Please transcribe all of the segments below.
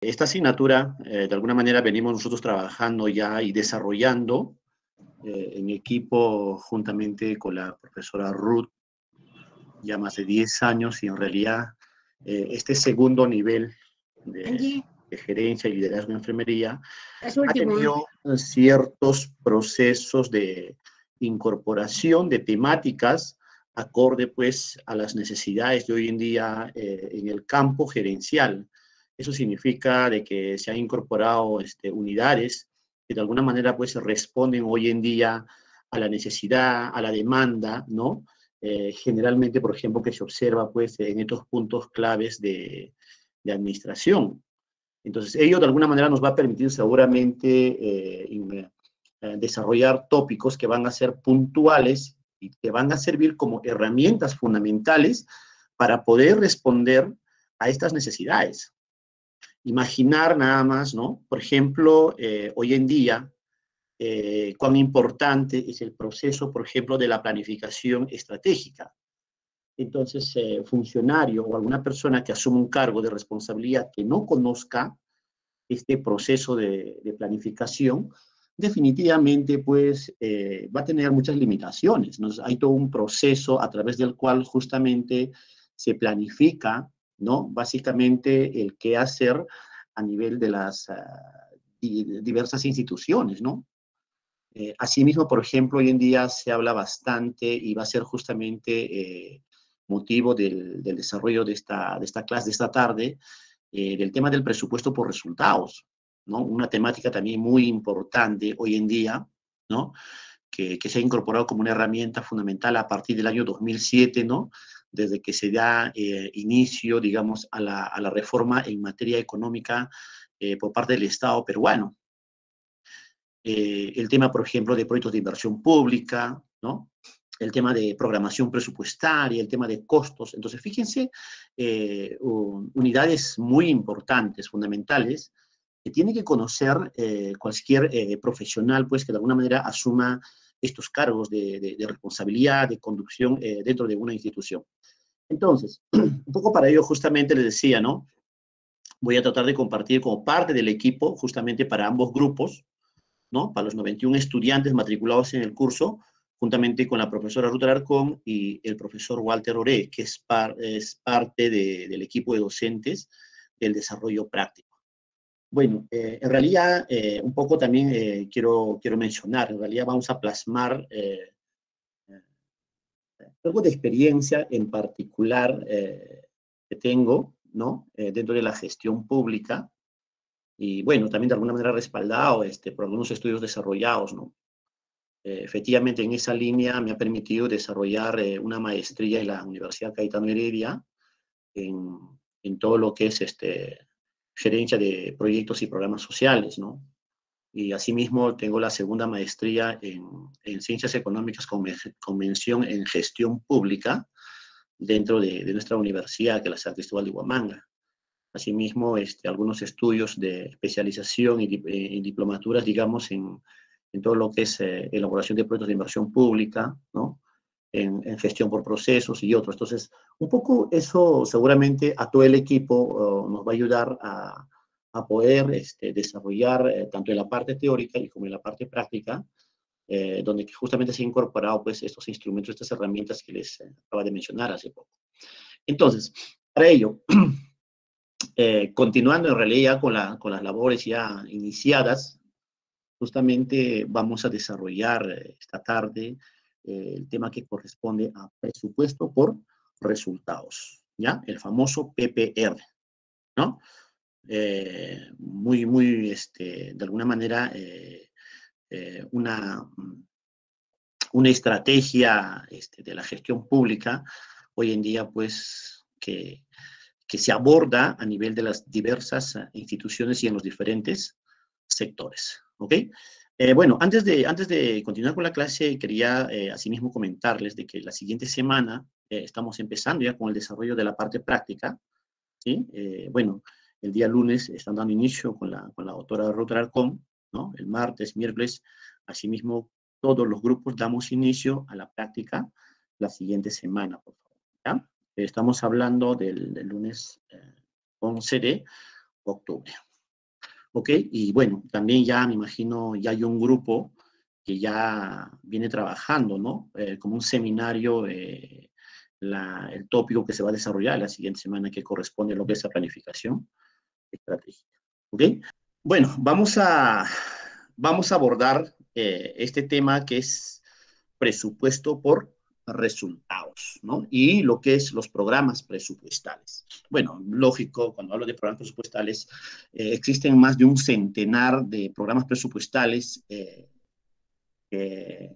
Esta asignatura, de alguna manera, venimos nosotros trabajando ya y desarrollando en equipo juntamente con la profesora Ruth, ya más de 10 años, y en realidad este segundo nivel de gerencia y liderazgo en enfermería ha tenido ciertos procesos de incorporación de temáticas acorde pues a las necesidades de hoy en día en el campo gerencial. Eso significa de que se han incorporado unidades que de alguna manera pues responden hoy en día a la necesidad, a la demanda, ¿no? Generalmente, por ejemplo, que se observa pues en estos puntos claves de administración. Entonces, ello de alguna manera nos va a permitir seguramente desarrollar tópicos que van a ser puntuales y que van a servir como herramientas fundamentales para poder responder a estas necesidades. Imaginar nada más, ¿no? Por ejemplo, hoy en día, cuán importante es el proceso, por ejemplo, de la planificación estratégica. Entonces, funcionario o alguna persona que asume un cargo de responsabilidad que no conozca este proceso de planificación, definitivamente pues va a tener muchas limitaciones, ¿no? Hay todo un proceso a través del cual justamente se planifica, ¿no? Básicamente el qué hacer a nivel de las diversas instituciones, ¿no? Asimismo, por ejemplo, hoy en día se habla bastante y va a ser justamente motivo del desarrollo de esta clase de esta tarde, del tema del presupuesto por resultados, ¿no? Una temática también muy importante hoy en día, ¿no? Que se ha incorporado como una herramienta fundamental a partir del año 2007, ¿no? Desde que se da inicio, digamos, a la reforma en materia económica por parte del Estado peruano. El tema, por ejemplo, de proyectos de inversión pública, ¿no? El tema de programación presupuestaria, el tema de costos. Entonces, fíjense, unidades muy importantes, fundamentales, que tiene que conocer cualquier profesional, pues, que de alguna manera asuma estos cargos de responsabilidad, de conducción dentro de una institución. Entonces, un poco para ello justamente les decía, ¿no? Voy a tratar de compartir como parte del equipo, justamente para ambos grupos, ¿no? Para los 91 estudiantes matriculados en el curso, juntamente con la profesora Ruth Alarcón y el profesor Walter Oré, que es parte del equipo de docentes del desarrollo práctico. Bueno, en realidad, un poco también quiero mencionar, en realidad vamos a plasmar algo de experiencia en particular que tengo, ¿no? Dentro de la gestión pública, y bueno, también de alguna manera respaldado por algunos estudios desarrollados, ¿no? Efectivamente, en esa línea me ha permitido desarrollar una maestría en la Universidad Cayetano Heredia en todo lo que es gerencia de proyectos y programas sociales, ¿no? Y asimismo tengo la segunda maestría en Ciencias Económicas con mención en Gestión Pública dentro de nuestra universidad, que es la San Cristóbal de Huamanga. Asimismo, algunos estudios de especialización y diplomaturas, digamos, en todo lo que es elaboración de proyectos de inversión pública, ¿no? En gestión por procesos y otros. Entonces, un poco eso seguramente a todo el equipo nos va a ayudar a poder desarrollar tanto en la parte teórica y como en la parte práctica, donde justamente se han incorporado pues estos instrumentos, estas herramientas que les acaba de mencionar hace poco. Entonces, para ello, continuando en realidad con las labores ya iniciadas, justamente vamos a desarrollar esta tarde el tema que corresponde a presupuesto por resultados, ¿ya? El famoso PPR, ¿no? De alguna manera, una estrategia de la gestión pública hoy en día, pues, que se aborda a nivel de las diversas instituciones y en los diferentes sectores, ¿ok? Bueno, antes de continuar con la clase, quería asimismo comentarles de que la siguiente semana estamos empezando ya con el desarrollo de la parte práctica, ¿sí? Bueno, el día lunes están dando inicio con la doctora Ruth Alarcón, ¿no? El martes, miércoles, asimismo, todos los grupos damos inicio a la práctica la siguiente semana, por favor, ¿ya? Estamos hablando del lunes 11 de octubre. ¿ok? Y bueno, también ya me imagino, ya hay un grupo que ya viene trabajando, ¿no? Como un seminario, el tópico que se va a desarrollar la siguiente semana que corresponde a lo que es la planificación estratégica, ¿ok? Bueno, vamos a abordar este tema que es presupuesto por resultados, ¿no? Y lo que es los programas presupuestales. Bueno, lógico, cuando hablo de programas presupuestales, existen más de un centenar de programas presupuestales que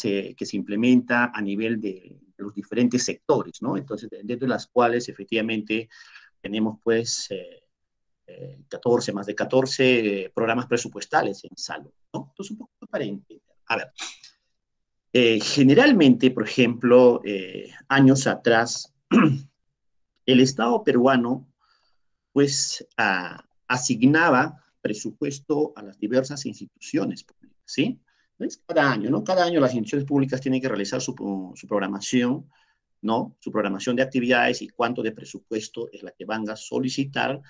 se implementa a nivel de los diferentes sectores, ¿no? Entonces, dentro de las cuales efectivamente tenemos pues 14, más de 14 programas presupuestales en salud, ¿no? Entonces, un poco para entender. A ver, generalmente, por ejemplo, años atrás, el Estado peruano, pues, asignaba presupuesto a las diversas instituciones públicas, ¿sí? Entonces, cada año, ¿no? Cada año las instituciones públicas tienen que realizar su programación, ¿no? Su programación de actividades y cuánto de presupuesto es la que van a solicitar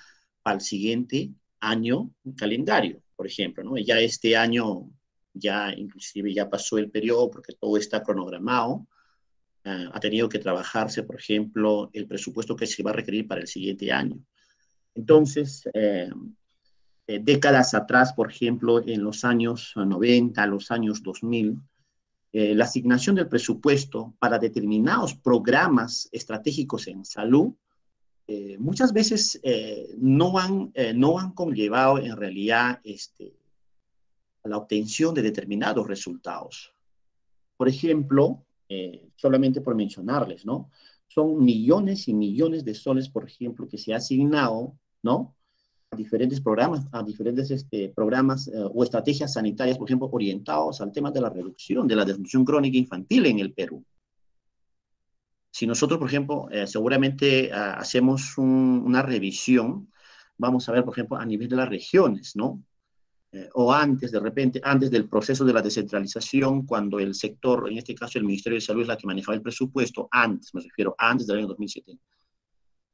para el siguiente año calendario, por ejemplo, ¿no? Ya este año, ya inclusive ya pasó el periodo porque todo está cronogramado, ha tenido que trabajarse, por ejemplo, el presupuesto que se va a requerir para el siguiente año. Entonces, décadas atrás, por ejemplo, en los años 90, los años 2000, la asignación del presupuesto para determinados programas estratégicos en salud muchas veces no han conllevado en realidad a la obtención de determinados resultados. Por ejemplo, solamente por mencionarles, ¿no? Son millones y millones de soles, por ejemplo, que se ha asignado, ¿no? A diferentes programas o estrategias sanitarias, por ejemplo, orientados al tema de la reducción de la desnutrición crónica infantil en el Perú. Si nosotros, por ejemplo, seguramente hacemos una revisión, vamos a ver, por ejemplo, a nivel de las regiones, ¿no? O antes, de repente, antes del proceso de la descentralización, cuando el sector, en este caso el Ministerio de Salud es la que manejaba el presupuesto, antes, me refiero, antes del año 2007,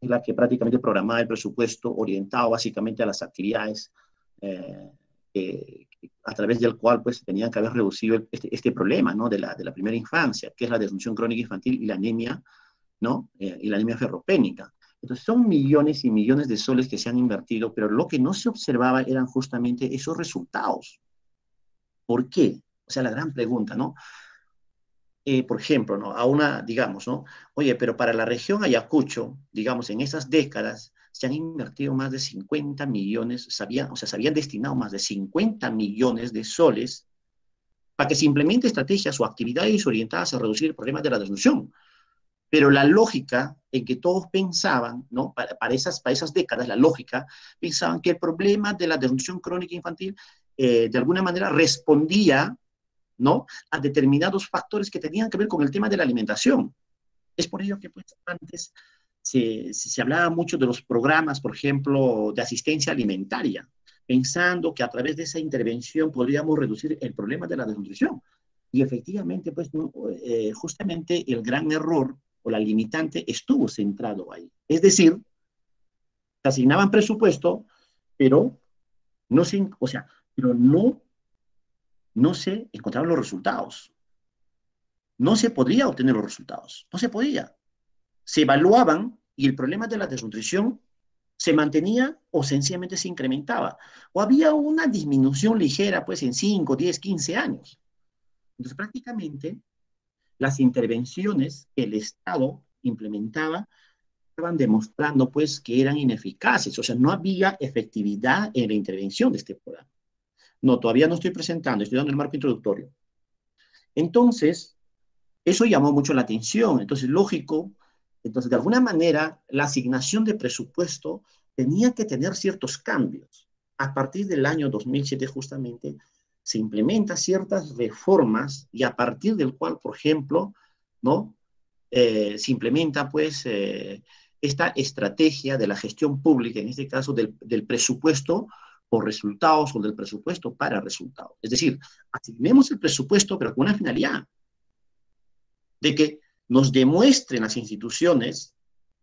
es la que prácticamente programaba el presupuesto orientado básicamente a las actividades a través del cual pues tenían que haber reducido este problema, ¿no? De la primera infancia, que es la desnutrición crónica infantil y la anemia, ¿no? Y la anemia ferropénica. Entonces son millones y millones de soles que se han invertido, pero lo que no se observaba eran justamente esos resultados. ¿Por qué? O sea, la gran pregunta, ¿no? Por ejemplo, ¿no? A una, digamos, ¿no? Oye, pero para la región Ayacucho, digamos, en esas décadas se han invertido más de 50 millones, o sea, se habían destinado más de 50 millones de soles para que se implemente estrategias o actividades orientadas a reducir el problema de la desnutrición. Pero la lógica en que todos pensaban, ¿no? Para esas décadas, la lógica, pensaban que el problema de la desnutrición crónica infantil de alguna manera respondía, ¿no? A determinados factores que tenían que ver con el tema de la alimentación. Es por ello que pues, antes se hablaba mucho de los programas, por ejemplo, de asistencia alimentaria, pensando que a través de esa intervención podríamos reducir el problema de la desnutrición. Y efectivamente, pues, no, justamente el gran error o la limitante estuvo centrado ahí. Es decir, se asignaban presupuesto, pero no se, o sea, pero no se encontraban los resultados. No se podía obtener los resultados. No se podía. Se evaluaban y el problema de la desnutrición se mantenía o sencillamente se incrementaba. O había una disminución ligera, pues, en 5, 10, 15 años. Entonces, prácticamente, las intervenciones que el Estado implementaba estaban demostrando pues que eran ineficaces, o sea, no había efectividad en la intervención de este programa. No, todavía no estoy presentando, estoy dando el marco introductorio. Entonces, eso llamó mucho la atención, entonces lógico, entonces de alguna manera la asignación de presupuesto tenía que tener ciertos cambios. A partir del año 2007 justamente se implementan ciertas reformas y a partir del cual, por ejemplo, ¿no? Se implementa pues esta estrategia de la gestión pública, en este caso del presupuesto por resultados o del presupuesto para resultados. Es decir, asignemos el presupuesto pero con una finalidad de que nos demuestren las instituciones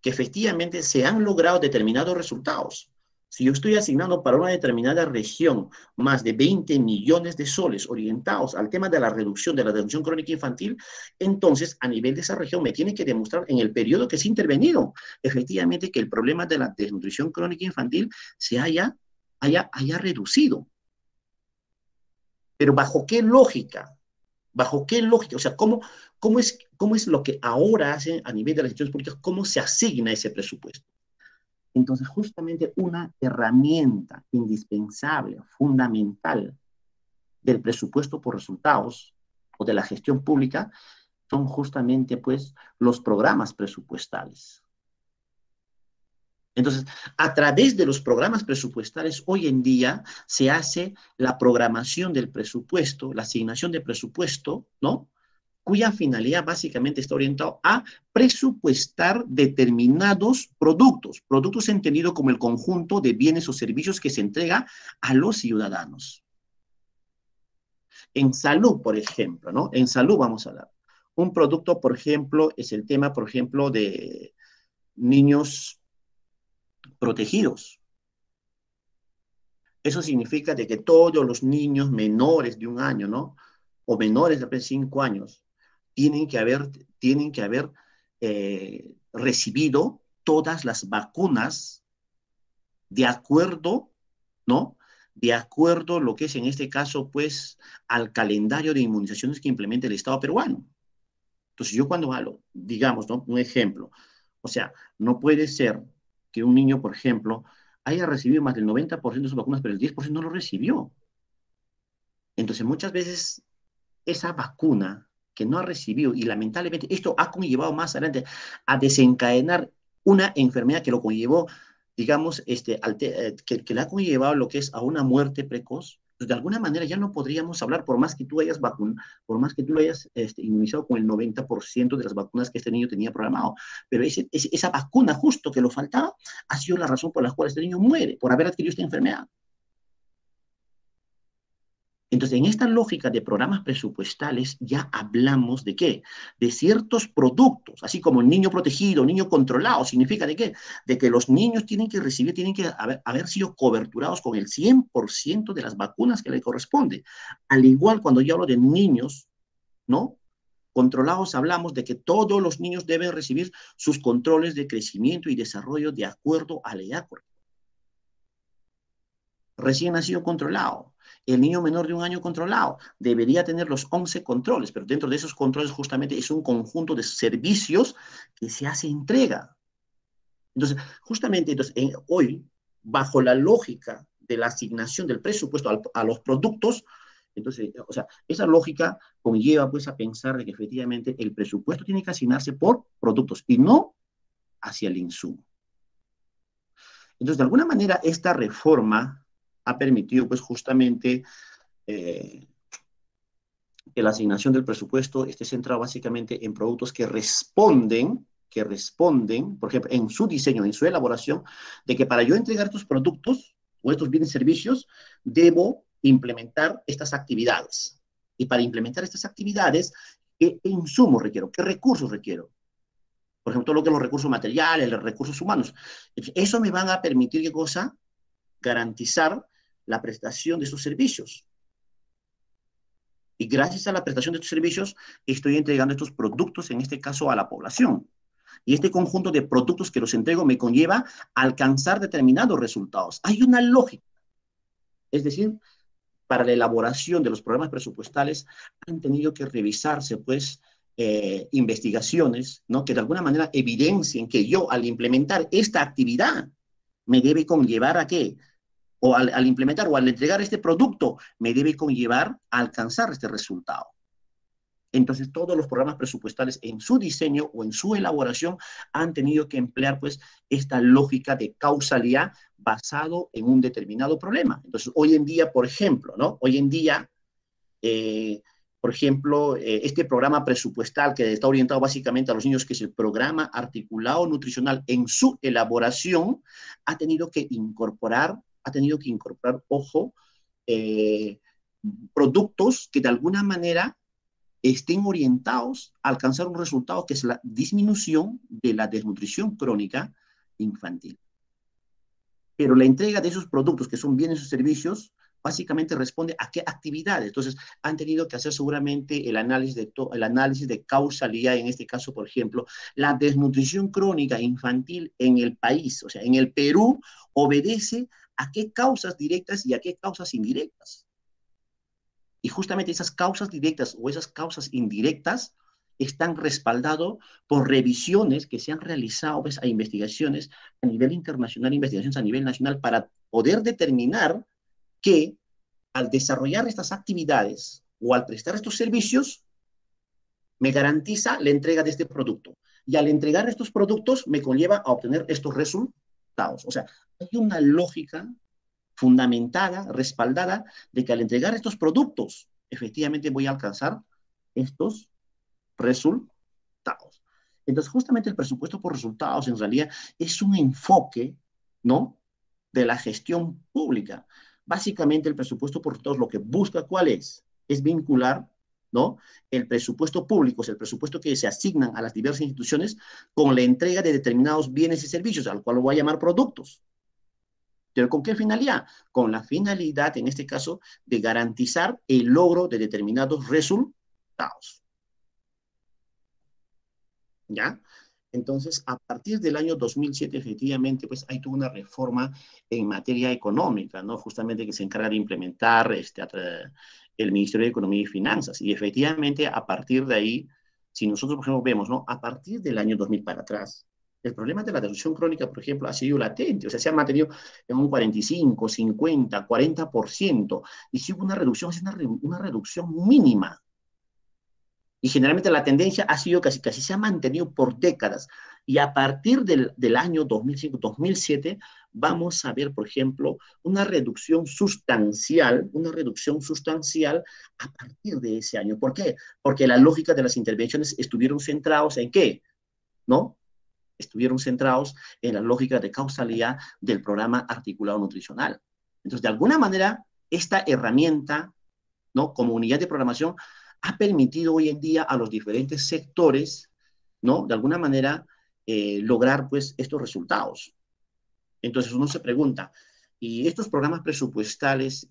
que efectivamente se han logrado determinados resultados. Si yo estoy asignando para una determinada región más de 20 millones de soles orientados al tema de la desnutrición crónica infantil, entonces a nivel de esa región me tiene que demostrar en el periodo que se ha intervenido efectivamente que el problema de la desnutrición crónica infantil se haya reducido. Pero ¿bajo qué lógica? ¿Bajo qué lógica? O sea, cómo es lo que ahora hacen a nivel de las instituciones públicas? ¿Cómo se asigna ese presupuesto? Entonces, justamente una herramienta indispensable, fundamental del presupuesto por resultados o de la gestión pública son justamente, pues, los programas presupuestales. Entonces, a través de los programas presupuestales, hoy en día se hace la programación del presupuesto, la asignación de presupuesto, ¿no? Cuya finalidad básicamente está orientado a presupuestar determinados productos, productos entendidos como el conjunto de bienes o servicios que se entrega a los ciudadanos. En salud, por ejemplo, ¿no? En salud vamos a hablar. Un producto, por ejemplo, es el tema, por ejemplo, de niños protegidos. Eso significa de que todos los niños menores de 1 año, ¿no? O menores de 5 años, tienen que haber recibido todas las vacunas de acuerdo, ¿no? De acuerdo a lo que es en este caso, pues, al calendario de inmunizaciones que implementa el Estado peruano. Entonces, yo cuando hablo, digamos, ¿no? Un ejemplo, o sea, no puede ser que un niño, por ejemplo, haya recibido más del 90% de sus vacunas, pero el 10% no lo recibió. Entonces, muchas veces esa vacuna que no ha recibido, y lamentablemente esto ha conllevado más adelante a desencadenar una enfermedad que lo conllevó, digamos, que le ha conllevado lo que es a una muerte precoz, pues de alguna manera ya no podríamos hablar, por más que tú hayas vacunado, por más que tú lo hayas inmunizado con el 90% de las vacunas que este niño tenía programado, pero esa vacuna justo que lo faltaba ha sido la razón por la cual este niño muere, por haber adquirido esta enfermedad. Entonces, en esta lógica de programas presupuestales ya hablamos de qué? De ciertos productos, así como el niño protegido, niño controlado, significa de qué? De que los niños tienen que recibir, tienen que haber sido coberturados con el 100% de las vacunas que le corresponde. Al igual cuando yo hablo de niños, ¿no? Controlados, hablamos de que todos los niños deben recibir sus controles de crecimiento y desarrollo de acuerdo a la edad correcta. Recién nacido controlado. El niño menor de 1 año controlado debería tener los 11 controles, pero dentro de esos controles justamente es un conjunto de servicios que se hace entrega. Entonces, justamente hoy, bajo la lógica de la asignación del presupuesto a los productos, entonces, o sea, esa lógica conlleva pues a pensar de que efectivamente el presupuesto tiene que asignarse por productos y no hacia el insumo. Entonces, de alguna manera, esta reforma ha permitido pues justamente eh, que la asignación del presupuesto esté centrada básicamente en productos que responden, por ejemplo, en su diseño, en su elaboración, de que para yo entregar estos productos o estos bienes y servicios, debo implementar estas actividades. Y para implementar estas actividades, ¿qué insumos requiero? ¿Qué recursos requiero? Por ejemplo, todo lo que los recursos materiales, los recursos humanos. Eso me van a permitir, ¿qué cosa? Garantizar la prestación de estos servicios. Y gracias a la prestación de estos servicios, estoy entregando estos productos, en este caso, a la población. Y este conjunto de productos que los entrego me conlleva a alcanzar determinados resultados. Hay una lógica. Es decir, para la elaboración de los programas presupuestales han tenido que revisarse, pues, investigaciones, ¿no? Que de alguna manera evidencien que yo, al implementar esta actividad, me debe conllevar a qué? O al implementar o al entregar este producto, me debe conllevar a alcanzar este resultado. Entonces, todos los programas presupuestales en su diseño o en su elaboración han tenido que emplear, pues, esta lógica de causalidad basado en un determinado problema. Entonces, hoy en día, por ejemplo, ¿no? Hoy en día, por ejemplo, este programa presupuestal que está orientado básicamente a los niños, que es el programa articulado nutricional, en su elaboración ha tenido que incorporar, ojo, eh, productos que de alguna manera estén orientados a alcanzar un resultado que es la disminución de la desnutrición crónica infantil. pero la entrega de esos productos, que son bienes o servicios, básicamente responde a qué actividades. Entonces, han tenido que hacer seguramente el análisis de causalidad, en este caso, por ejemplo, la desnutrición crónica infantil en el país, o sea, en el Perú, obedece a qué causas directas y a qué causas indirectas. Y justamente esas causas directas o esas causas indirectas están respaldadas por revisiones que se han realizado, pues, a investigaciones a nivel internacional, investigaciones a nivel nacional, para poder determinar que al desarrollar estas actividades o al prestar estos servicios, me garantiza la entrega de este producto. Y al entregar estos productos, me conlleva a obtener estos resultados. O sea, hay una lógica fundamentada, respaldada, de que al entregar estos productos, efectivamente voy a alcanzar estos resultados. Entonces, justamente el presupuesto por resultados, en realidad, es un enfoque, ¿no?, de la gestión pública. Básicamente, el presupuesto por resultados lo que busca, ¿cuál es? Es vincular, ¿no?, el presupuesto público, es el presupuesto que se asignan a las diversas instituciones, con la entrega de determinados bienes y servicios, al cual lo voy a llamar productos. ¿Pero con qué finalidad? Con la finalidad, en este caso, de garantizar el logro de determinados resultados. ¿Ya? Entonces, a partir del año 2007, efectivamente, pues hay toda una reforma en materia económica, ¿no? Justamente que se encarga de implementar el Ministerio de Economía y Finanzas. Y efectivamente, a partir de ahí, si nosotros, por ejemplo, vemos, ¿no?, a partir del año 2000 para atrás, el problema de la desnutrición crónica, por ejemplo, ha sido latente, o sea, se ha mantenido en un 45, 50, 40%, y si hubo una reducción, es una reducción mínima. Y generalmente la tendencia ha sido casi se ha mantenido por décadas. Y a partir del año 2005-2007 vamos a ver, por ejemplo, una reducción sustancial a partir de ese año. ¿Por qué? Porque la lógica de las intervenciones estuvieron centrados en ¿qué? ¿No? Estuvieron centrados en la lógica de causalidad del programa articulado nutricional. Entonces, de alguna manera, esta herramienta, ¿no?, como unidad de programación, ha permitido hoy en día a los diferentes sectores, ¿no?, de alguna manera, lograr, pues, estos resultados. Entonces uno se pregunta, ¿y estos programas presupuestales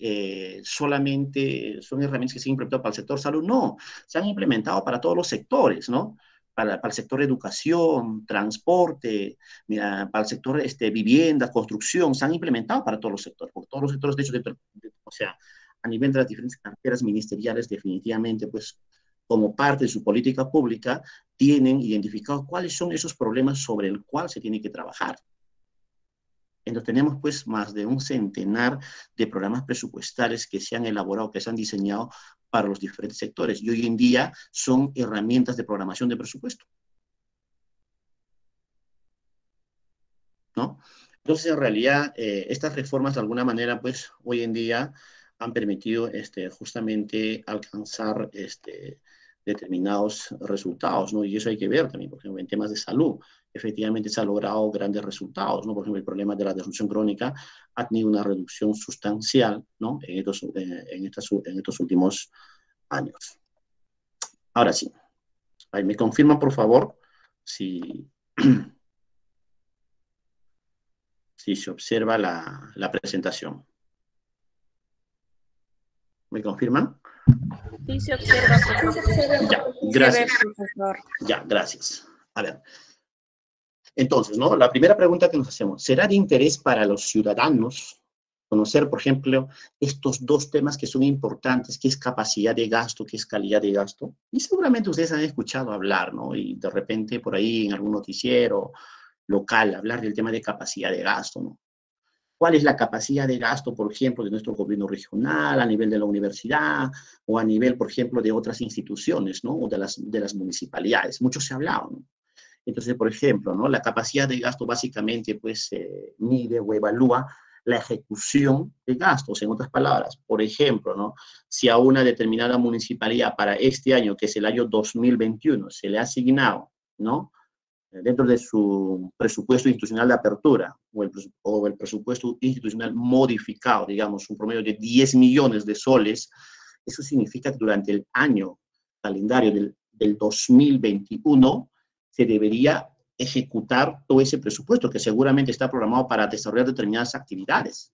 solamente son herramientas que se han implementado para el sector salud? No, se han implementado para todos los sectores, ¿no? Para el sector educación, transporte, mira, para el sector vivienda, construcción, se han implementado para todos los sectores, por todos los sectores, de hecho, o sea, a nivel de las diferentes carteras ministeriales, definitivamente, pues, como parte de su política pública, tienen identificado cuáles son esos problemas sobre el cual se tiene que trabajar. Entonces tenemos, pues, más de un centenar de programas presupuestales que se han elaborado, que se han diseñado para los diferentes sectores, y hoy en día son herramientas de programación de presupuesto, ¿no? Entonces, en realidad, estas reformas, de alguna manera, pues, hoy en día han permitido justamente alcanzar determinados resultados, ¿no? Y eso hay que ver también, por ejemplo, en temas de salud. Efectivamente se han logrado grandes resultados, ¿no? Por ejemplo, el problema de la desnutrición crónica ha tenido una reducción sustancial, ¿no?, en estos últimos años. Ahora sí, ahí me confirman, por favor, si, si se observa la presentación. ¿Me confirman? Sí, se observa, profesor. Ya, gracias. Se ve, profesor. Ya, gracias. A ver. Entonces, ¿no?, la primera pregunta que nos hacemos, ¿será de interés para los ciudadanos conocer, por ejemplo, estos dos temas que son importantes, que es capacidad de gasto, que es calidad de gasto? Y seguramente ustedes han escuchado hablar, ¿no?, y de repente por ahí en algún noticiero local hablar del tema de capacidad de gasto, ¿no? ¿Cuál es la capacidad de gasto, por ejemplo, de nuestro gobierno regional, a nivel de la universidad, o a nivel, por ejemplo, de otras instituciones, ¿no?, o de las municipalidades? Mucho se ha hablado, ¿no? Entonces, por ejemplo, ¿no?, la capacidad de gasto básicamente, pues, mide o evalúa la ejecución de gastos. En otras palabras, por ejemplo, ¿no?, si a una determinada municipalidad para este año, que es el año 2021, se le ha asignado, ¿no?, dentro de su presupuesto institucional de apertura o el presupuesto institucional modificado, digamos, un promedio de 10 millones de soles, eso significa que durante el año calendario del 2021 se debería ejecutar todo ese presupuesto que seguramente está programado para desarrollar determinadas actividades.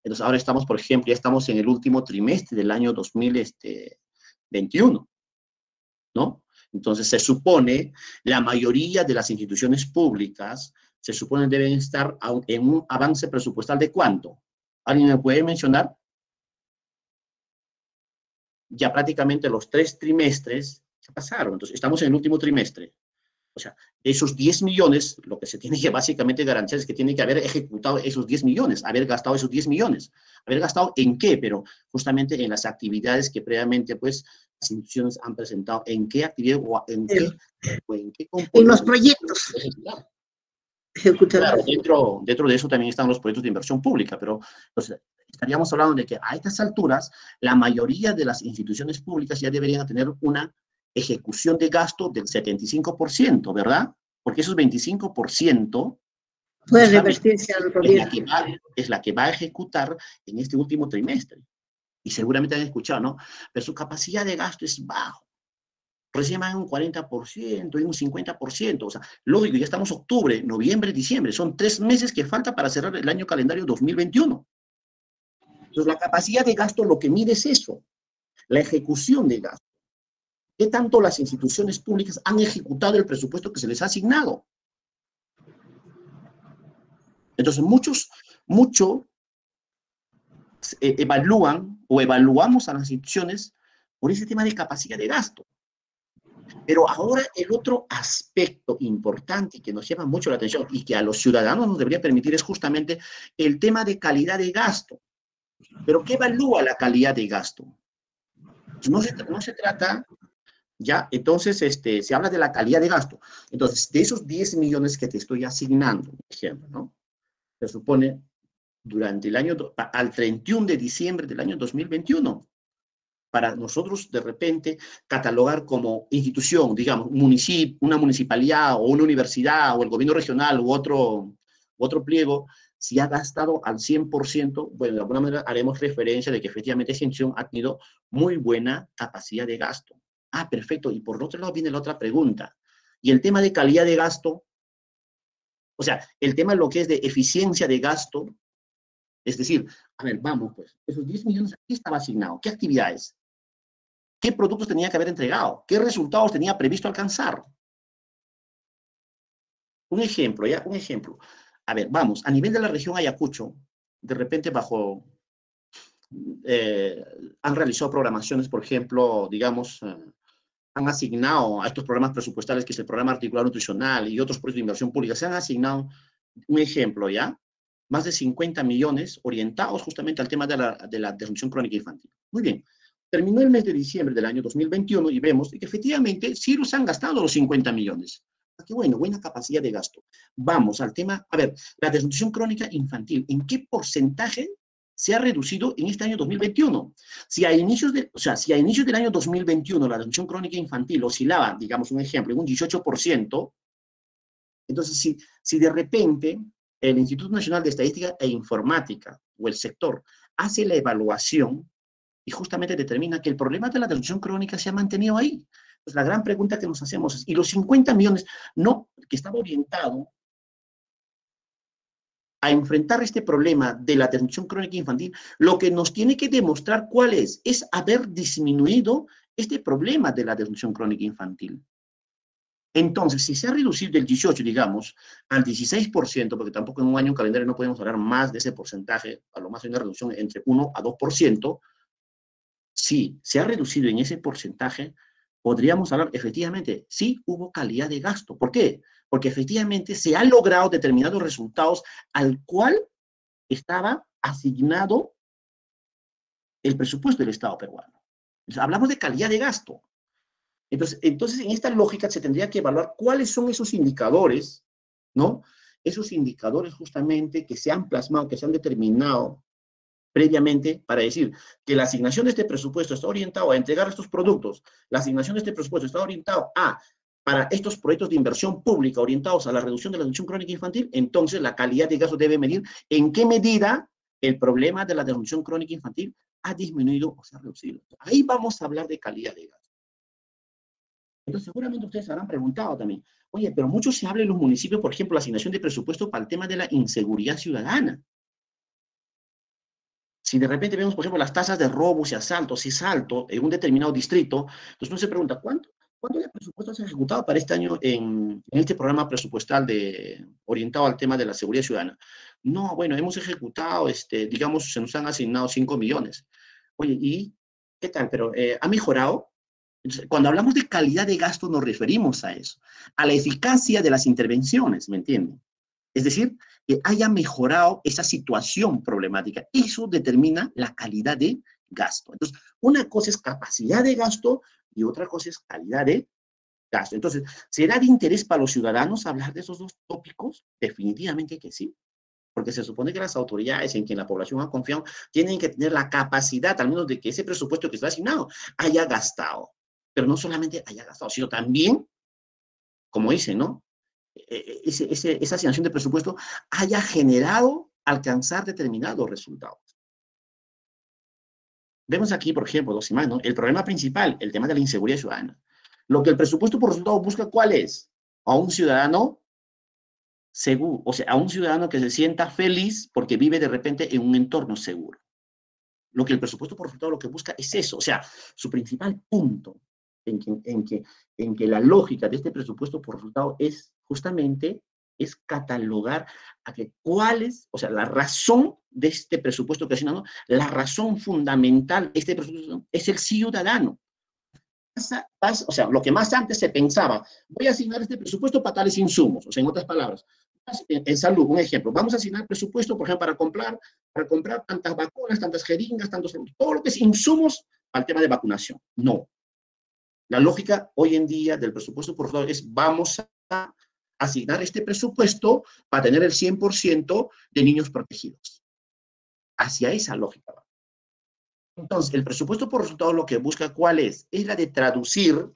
Entonces, ahora estamos, por ejemplo, ya estamos en el último trimestre del año 2021, ¿no? Entonces, se supone, la mayoría de las instituciones públicas, se supone deben estar en un avance presupuestal de ¿cuánto? ¿Alguien me puede mencionar? Ya prácticamente los 3 trimestres ya pasaron, entonces estamos en el último trimestre. O sea, de esos 10 millones, lo que se tiene que básicamente garantizar es que tiene que haber ejecutado esos 10 millones, haber gastado esos 10 millones. ¿Haber gastado en qué? Pero justamente en las actividades que previamente, pues, las instituciones han presentado. ¿En qué actividad o en qué En los componentes proyectos Claro, ejecutados. dentro de eso también están los proyectos de inversión pública, pero entonces, estaríamos hablando de que a estas alturas la mayoría de las instituciones públicas ya deberían tener una ejecución de gasto del 75%, ¿verdad? Porque esos 25% Puede justamente revertirse al es la gobierno. que es la que va a ejecutar en este último trimestre. Y seguramente han escuchado, ¿no? Pero su capacidad de gasto es bajo. Recién van un 40% y un 50%. O sea, lógico, ya estamos octubre, noviembre, diciembre. Son 3 meses que falta para cerrar el año calendario 2021. Entonces, la capacidad de gasto lo que mide es eso, la ejecución de gasto. ¿Qué tanto las instituciones públicas han ejecutado el presupuesto que se les ha asignado? Entonces, muchos evalúan o evaluamos a las instituciones por ese tema de capacidad de gasto. Pero ahora el otro aspecto importante que nos llama mucho la atención y que a los ciudadanos nos debería permitir es justamente el tema de calidad de gasto. ¿Pero qué evalúa la calidad de gasto? No se trata, ya, entonces se habla de la calidad de gasto. Entonces, de esos 10 millones que te estoy asignando, por ejemplo, ¿no? Se supone durante el año, al 31 de diciembre del año 2021, para nosotros de repente catalogar como institución, digamos, una municipalidad o una universidad o el gobierno regional u otro pliego, si ha gastado al 100%, bueno, de alguna manera haremos referencia de que efectivamente esa institución ha tenido muy buena capacidad de gasto. Ah, perfecto. Y por otro lado viene la otra pregunta. Y el tema de calidad de gasto, o sea, el tema de lo que es de eficiencia de gasto, es decir, a ver, vamos pues, esos 10 millones, ¿a qué estaba asignado? ¿Qué actividades? ¿Qué productos tenía que haber entregado? ¿Qué resultados tenía previsto alcanzar? Un ejemplo, ¿ya? Un ejemplo. A ver, vamos, a nivel de la región Ayacucho, de repente han realizado programaciones, por ejemplo, digamos, han asignado a estos programas presupuestales, que es el programa articular nutricional y otros proyectos de inversión pública, se han asignado, un ejemplo, ¿ya? Más de 50 millones orientados justamente al tema de la desnutrición crónica infantil. Muy bien. Terminó el mes de diciembre del año 2021 y vemos que efectivamente sí los han gastado los 50 millones. Qué bueno, buena capacidad de gasto. Vamos al tema, a ver, la desnutrición crónica infantil, ¿en qué porcentaje se ha reducido en este año 2021? Si a inicios del año 2021 la desnutrición crónica infantil oscilaba, digamos un ejemplo, en un 18%, entonces si de repente el Instituto Nacional de Estadística e Informática o el sector hace la evaluación y justamente determina que el problema de la desnutrición crónica se ha mantenido ahí. Pues la gran pregunta que nos hacemos es, ¿y los 50 millones no, que estaba orientado a enfrentar este problema de la desnutrición crónica infantil, lo que nos tiene que demostrar cuál es haber disminuido este problema de la desnutrición crónica infantil? Entonces, si se ha reducido del 18, digamos, al 16%, porque tampoco en un año calendario no podemos hablar más de ese porcentaje, a lo más hay una reducción entre 1 a 2%, si se ha reducido en ese porcentaje, podríamos hablar, efectivamente, sí hubo calidad de gasto. ¿Por qué? Porque efectivamente se han logrado determinados resultados al cual estaba asignado el presupuesto del Estado peruano. Entonces, hablamos de calidad de gasto. Entonces, en esta lógica se tendría que evaluar cuáles son esos indicadores, ¿no? Esos indicadores justamente que se han plasmado, que se han determinado previamente para decir que la asignación de este presupuesto está orientado a entregar estos productos, la asignación de este presupuesto está orientado para estos proyectos de inversión pública orientados a la reducción de la desnutrición crónica infantil, entonces la calidad de gasto debe medir en qué medida el problema de la desnutrición crónica infantil ha disminuido o se ha reducido. Ahí vamos a hablar de calidad de gasto. Entonces, seguramente ustedes habrán preguntado también, oye, pero mucho se habla en los municipios, por ejemplo, la asignación de presupuesto para el tema de la inseguridad ciudadana. Si de repente vemos, por ejemplo, las tasas de robos y asaltos, si es alto en un determinado distrito, entonces uno se pregunta, ¿cuánto de presupuesto se ha ejecutado para este año en este programa presupuestal orientado al tema de la seguridad ciudadana? No, bueno, hemos ejecutado, digamos, se nos han asignado 5 millones. Oye, ¿y qué tal? Pero, ¿ha mejorado? Entonces, cuando hablamos de calidad de gasto nos referimos a eso, a la eficacia de las intervenciones, ¿me entienden? Es decir, que haya mejorado esa situación problemática. Eso determina la calidad de gasto. Entonces, una cosa es capacidad de gasto y otra cosa es calidad de gasto. Entonces, ¿será de interés para los ciudadanos hablar de esos dos tópicos? Definitivamente que sí, porque se supone que las autoridades en quien la población ha confiado tienen que tener la capacidad, al menos de que ese presupuesto que está asignado haya gastado. Pero no solamente haya gastado, sino también, como dice, ¿no? Esa asignación de presupuesto haya generado alcanzar determinados resultados. Vemos aquí, por ejemplo, dos imágenes, ¿no? El problema principal, el tema de la inseguridad ciudadana. Lo que el presupuesto por resultado busca, ¿cuál es? A un ciudadano seguro, o sea, a un ciudadano que se sienta feliz porque vive de repente en un entorno seguro. Lo que el presupuesto por resultado lo que busca es eso, o sea, su principal punto en que la lógica de este presupuesto por resultado es justamente es catalogar a que cuál es, o sea, la razón de este presupuesto que asignado, la razón fundamental de este presupuesto es el ciudadano. O sea, lo que más antes se pensaba, voy a asignar este presupuesto para tales insumos, o sea, en otras palabras, en salud, un ejemplo, vamos a asignar presupuesto, por ejemplo, para comprar tantas vacunas, tantas jeringas, todo lo que es insumos al tema de vacunación. No. La lógica hoy en día del presupuesto por favor es vamos a asignar este presupuesto para tener el 100% de niños protegidos. Hacia esa lógica va. Entonces, el presupuesto por resultado lo que busca, ¿cuál es? Es la de traducir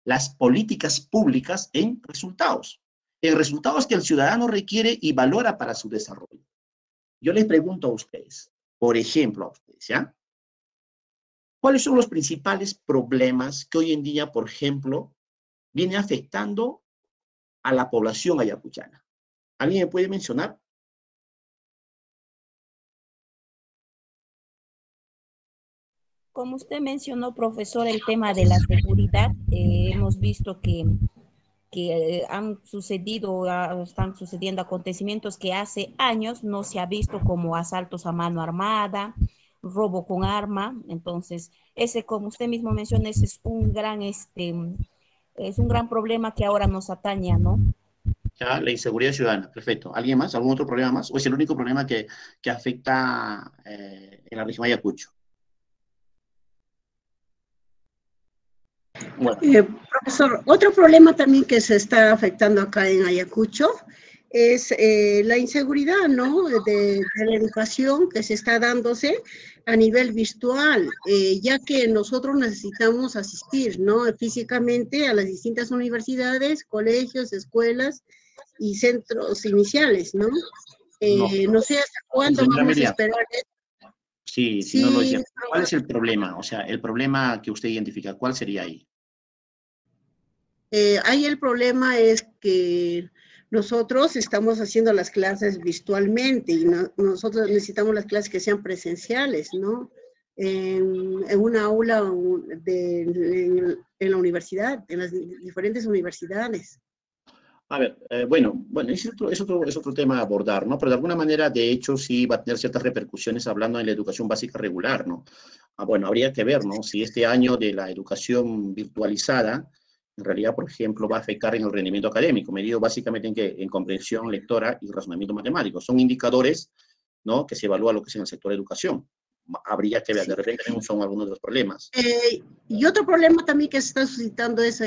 las políticas públicas en resultados que el ciudadano requiere y valora para su desarrollo. Yo les pregunto a ustedes, por ejemplo, a ustedes, ¿ya? ¿Cuáles son los principales problemas que hoy en día, por ejemplo, viene afectando a la población ayacuchana? ¿Alguien me puede mencionar? Como usted mencionó, profesor, el tema de la seguridad, hemos visto que están sucediendo acontecimientos que hace años no se ha visto, como asaltos a mano armada, robo con arma. Entonces, ese, como usted mismo menciona, ese es un gran problema que ahora nos atañe, ¿no? Ya, la inseguridad ciudadana, perfecto. ¿Alguien más? ¿Algún otro problema más? ¿O es el único problema que afecta en la región de Ayacucho? Bueno. Profesor, otro problema también que se está afectando acá en Ayacucho es la inseguridad, ¿no? De la educación que se está dándose a nivel virtual, ya que nosotros necesitamos asistir, ¿no? Físicamente a las distintas universidades, colegios, escuelas y centros iniciales, ¿no? No sé hasta cuándo vamos a esperar esto. Sí, sí, no lo decía. ¿Cuál es el problema? O sea, el problema que usted identifica, ¿cuál sería ahí? Ahí el problema es que nosotros estamos haciendo las clases virtualmente y nosotros necesitamos las clases que sean presenciales, ¿no? En una aula en la universidad, en las diferentes universidades. A ver, bueno, es otro tema a abordar, ¿no? Pero de alguna manera, de hecho, sí va a tener ciertas repercusiones hablando en la educación básica regular, ¿no? Bueno, habría que ver, ¿no? Si este año de la educación virtualizada, en realidad, por ejemplo, va a afectar en el rendimiento académico, medido básicamente en comprensión lectora y razonamiento matemático. Son indicadores, ¿no? Que se evalúa lo que es en el sector de educación. Habría que ver, de repente son algunos de los problemas. Y otro problema también que se está suscitando es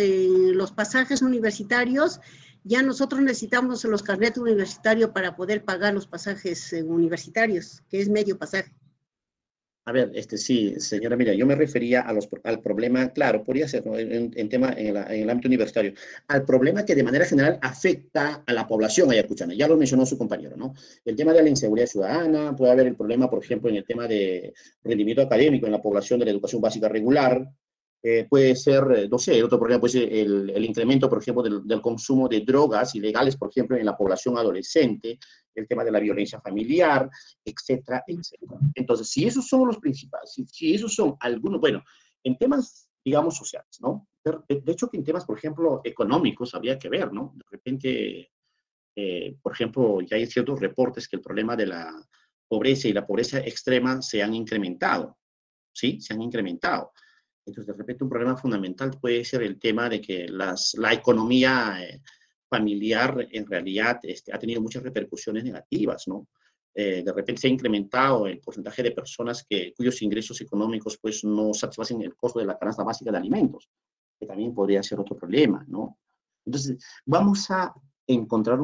los pasajes universitarios. Ya nosotros necesitamos los carnets universitarios para poder pagar los pasajes universitarios, que es medio pasaje. A ver, sí, señora, mira, yo me refería al problema, claro, podría ser, ¿no? en el ámbito universitario, al problema que de manera general afecta a la población ayacuchana. Ya lo mencionó su compañero, ¿no? El tema de la inseguridad ciudadana, puede haber el problema, por ejemplo, en el tema de rendimiento académico en la población de la educación básica regular, puede ser, no sé, otro problema puede ser el incremento, por ejemplo, del consumo de drogas ilegales, por ejemplo, en la población adolescente, el tema de la violencia familiar, etcétera, etcétera. Entonces, si esos son los principales, si esos son algunos, bueno, en temas, digamos, sociales, ¿no? De hecho, que en temas, por ejemplo, económicos habría que ver, ¿no? De repente, por ejemplo, ya hay ciertos reportes que el problema de la pobreza y la pobreza extrema se han incrementado, ¿sí? Se han incrementado. Entonces, de repente, un problema fundamental puede ser el tema de que la economía familiar en realidad ha tenido muchas repercusiones negativas, ¿no? De repente se ha incrementado el porcentaje de personas cuyos ingresos económicos pues, no satisfacen el costo de la canasta básica de alimentos, que también podría ser otro problema, ¿no? Entonces, vamos a encontrar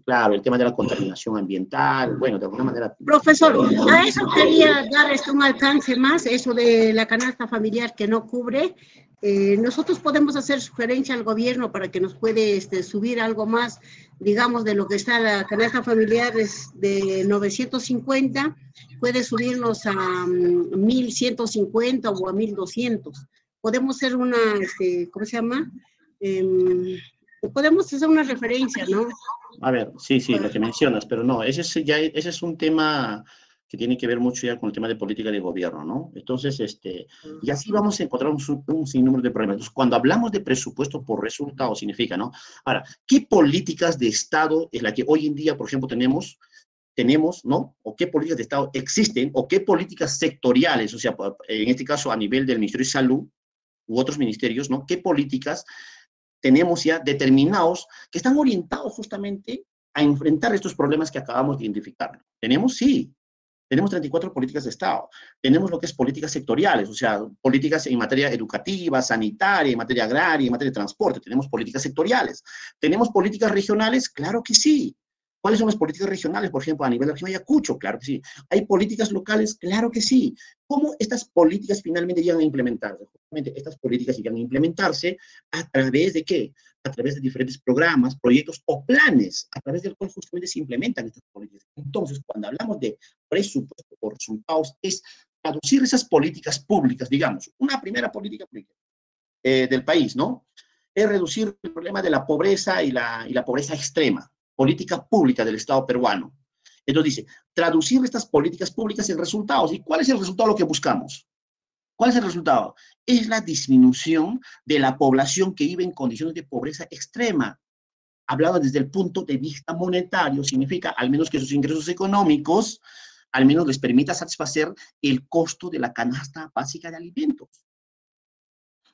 claro, el tema de la contaminación ambiental, bueno, de alguna manera... Profesor, a eso quería dar un alcance más, eso de la canasta familiar que no cubre. Nosotros podemos hacer sugerencia al gobierno para que nos puede subir algo más, digamos, de lo que está la canasta familiar es de 950, puede subirnos a 1150 o a 1200. Podemos hacer una, ¿cómo se llama? Podemos hacer una referencia, ¿no? A ver, sí, lo que mencionas, pero no, ese es un tema que tiene que ver mucho ya con el tema de política de gobierno, ¿no? Entonces, y así vamos a encontrar un sinnúmero de problemas. Entonces, cuando hablamos de presupuesto por resultado, significa, ¿no? Ahora, ¿qué políticas de Estado es la que hoy en día, por ejemplo, tenemos, ¿no? O qué políticas de Estado existen, o qué políticas sectoriales, o sea, en este caso a nivel del Ministerio de Salud u otros ministerios, ¿no? ¿Qué políticas tenemos ya determinados que están orientados justamente a enfrentar estos problemas que acabamos de identificar? Tenemos, sí, tenemos 34 políticas de Estado, tenemos lo que es políticas sectoriales, o sea, políticas en materia educativa, sanitaria, en materia agraria, en materia de transporte, tenemos políticas sectoriales. ¿Tenemos políticas regionales? Claro que sí. ¿Cuáles son las políticas regionales? Por ejemplo, a nivel de región de Ayacucho, claro que sí. ¿Hay políticas locales? Claro que sí. ¿Cómo estas políticas finalmente llegan a implementarse? Justamente estas políticas llegan a implementarse a través de ¿qué? A través de diferentes programas, proyectos o planes, a través del cual justamente se implementan estas políticas. Entonces, cuando hablamos de presupuesto por resultados, es traducir esas políticas públicas, digamos, una primera política pública del país, ¿no? Es reducir el problema de la pobreza y la pobreza extrema, política pública del Estado peruano. Entonces dice, traducir estas políticas públicas en resultados. ¿Y cuál es el resultado lo que buscamos? ¿Cuál es el resultado? Es la disminución de la población que vive en condiciones de pobreza extrema. Hablado desde el punto de vista monetario, significa al menos que sus ingresos económicos al menos les permita satisfacer el costo de la canasta básica de alimentos.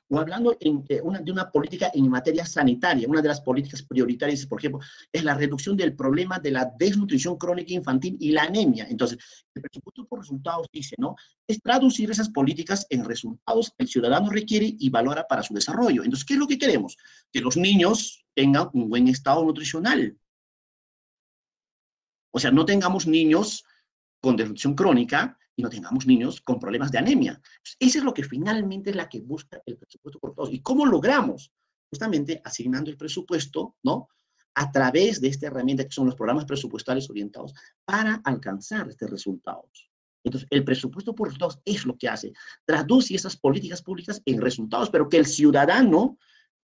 O hablando de una política en materia sanitaria, una de las políticas prioritarias, por ejemplo, es la reducción del problema de la desnutrición crónica infantil y la anemia. Entonces, el presupuesto por resultados dice, ¿no? Es traducir esas políticas en resultados que el ciudadano requiere y valora para su desarrollo. Entonces, ¿qué es lo que queremos? Que los niños tengan un buen estado nutricional. O sea, no tengamos niños con desnutrición crónica y no tengamos niños con problemas de anemia. Eso es lo que finalmente es la que busca el presupuesto por todos. ¿Y cómo logramos? Justamente asignando el presupuesto, ¿no? A través de esta herramienta que son los programas presupuestales orientados para alcanzar estos resultados. Entonces, el presupuesto por resultados es lo que hace. Traduce esas políticas públicas en resultados, pero que el ciudadano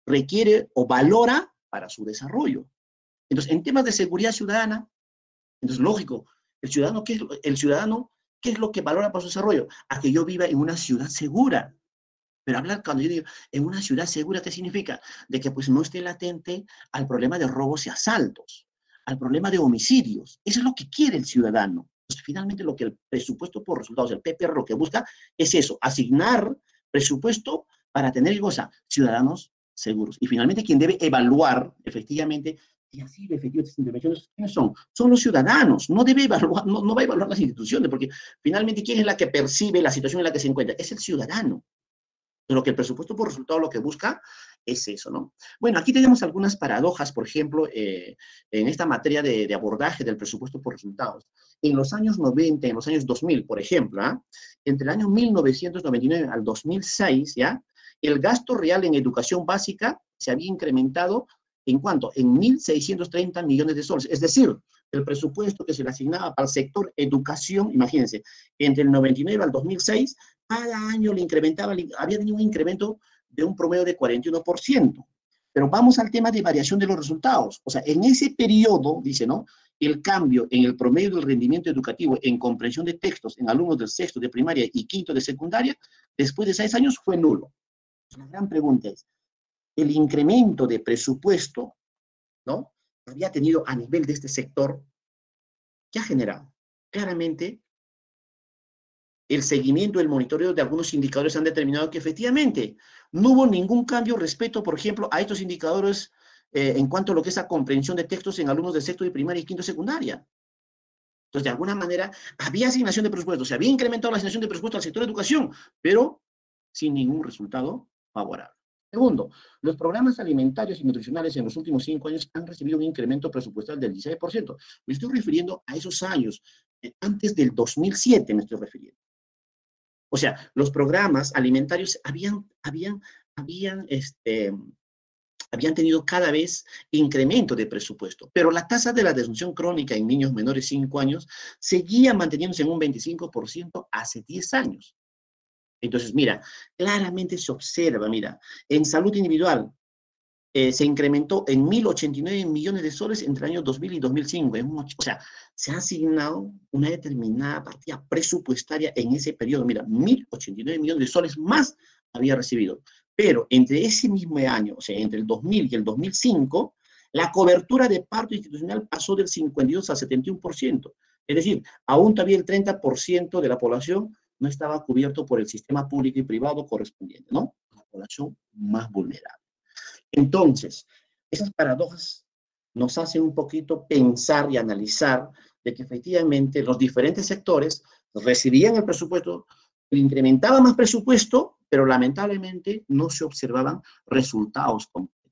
requiere o valora para su desarrollo. Entonces, en temas de seguridad ciudadana, entonces, lógico, el ciudadano, ¿qué es lo que valora para su desarrollo? A que yo viva en una ciudad segura. Pero cuando yo digo en una ciudad segura, ¿qué significa? De que pues no esté latente al problema de robos y asaltos, al problema de homicidios. Eso es lo que quiere el ciudadano. Entonces, finalmente, lo que el presupuesto por resultados, el PPR, lo que busca es eso, asignar presupuesto para tener ciudadanos seguros. Y finalmente, quien debe evaluar efectivamente y así de efectivo estas intervenciones, ¿quiénes son? Son los ciudadanos, no debe evaluar, no va a evaluar las instituciones, porque finalmente, ¿quién es la que percibe la situación en la que se encuentra? Es el ciudadano. Lo que el presupuesto por resultado lo que busca es eso, ¿no? Bueno, aquí tenemos algunas paradojas, por ejemplo, en esta materia de abordaje del presupuesto por resultados. En los años 90, en los años 2000, por ejemplo, entre el año 1999 al 2006, ¿ya? El gasto real en educación básica se había incrementado ¿en cuánto? En 1.630 millones de soles. Es decir, el presupuesto que se le asignaba para el sector educación, imagínense, entre el 99 al 2006, cada año le incrementaba, había tenido un incremento de un promedio de 41%. Pero vamos al tema de variación de los resultados. O sea, en ese periodo, dice, ¿no? El cambio en el promedio del rendimiento educativo en comprensión de textos en alumnos del sexto de primaria y quinto de secundaria, después de 6 años, fue nulo. La gran pregunta es, el incremento de presupuesto, ¿no?, que había tenido a nivel de este sector, ¿qué ha generado? Claramente, el seguimiento, el monitoreo de algunos indicadores han determinado que efectivamente no hubo ningún cambio respecto, por ejemplo, a estos indicadores en cuanto a lo que es la comprensión de textos en alumnos del sexto de primaria y quinto de secundaria. Entonces, de alguna manera, había asignación de presupuesto, se había incrementado la asignación de presupuesto al sector de educación, pero sin ningún resultado favorable. Segundo, los programas alimentarios y nutricionales en los últimos 5 años han recibido un incremento presupuestal del 16%. Me estoy refiriendo a esos años, antes del 2007 me estoy refiriendo. O sea, los programas alimentarios habían tenido cada vez incremento de presupuesto, pero la tasa de la desnutrición crónica en niños menores de 5 años seguía manteniéndose en un 25% hace 10 años. Entonces, mira, claramente se observa, mira, en salud individual se incrementó en 1.089 millones de soles entre el año 2000 y 2005. O sea, se ha asignado una determinada partida presupuestaria en ese periodo. Mira, 1.089 millones de soles más había recibido. Pero entre ese mismo año, o sea, entre el 2000 y el 2005, la cobertura de parto institucional pasó del 52 al 71%. Es decir, aún todavía el 30% de la población no estaba cubierto por el sistema público y privado correspondiente, ¿no? La población más vulnerable. Entonces, esas paradojas nos hacen un poquito pensar y analizar de que efectivamente los diferentes sectores recibían el presupuesto, incrementaban más presupuesto, pero lamentablemente no se observaban resultados concretos.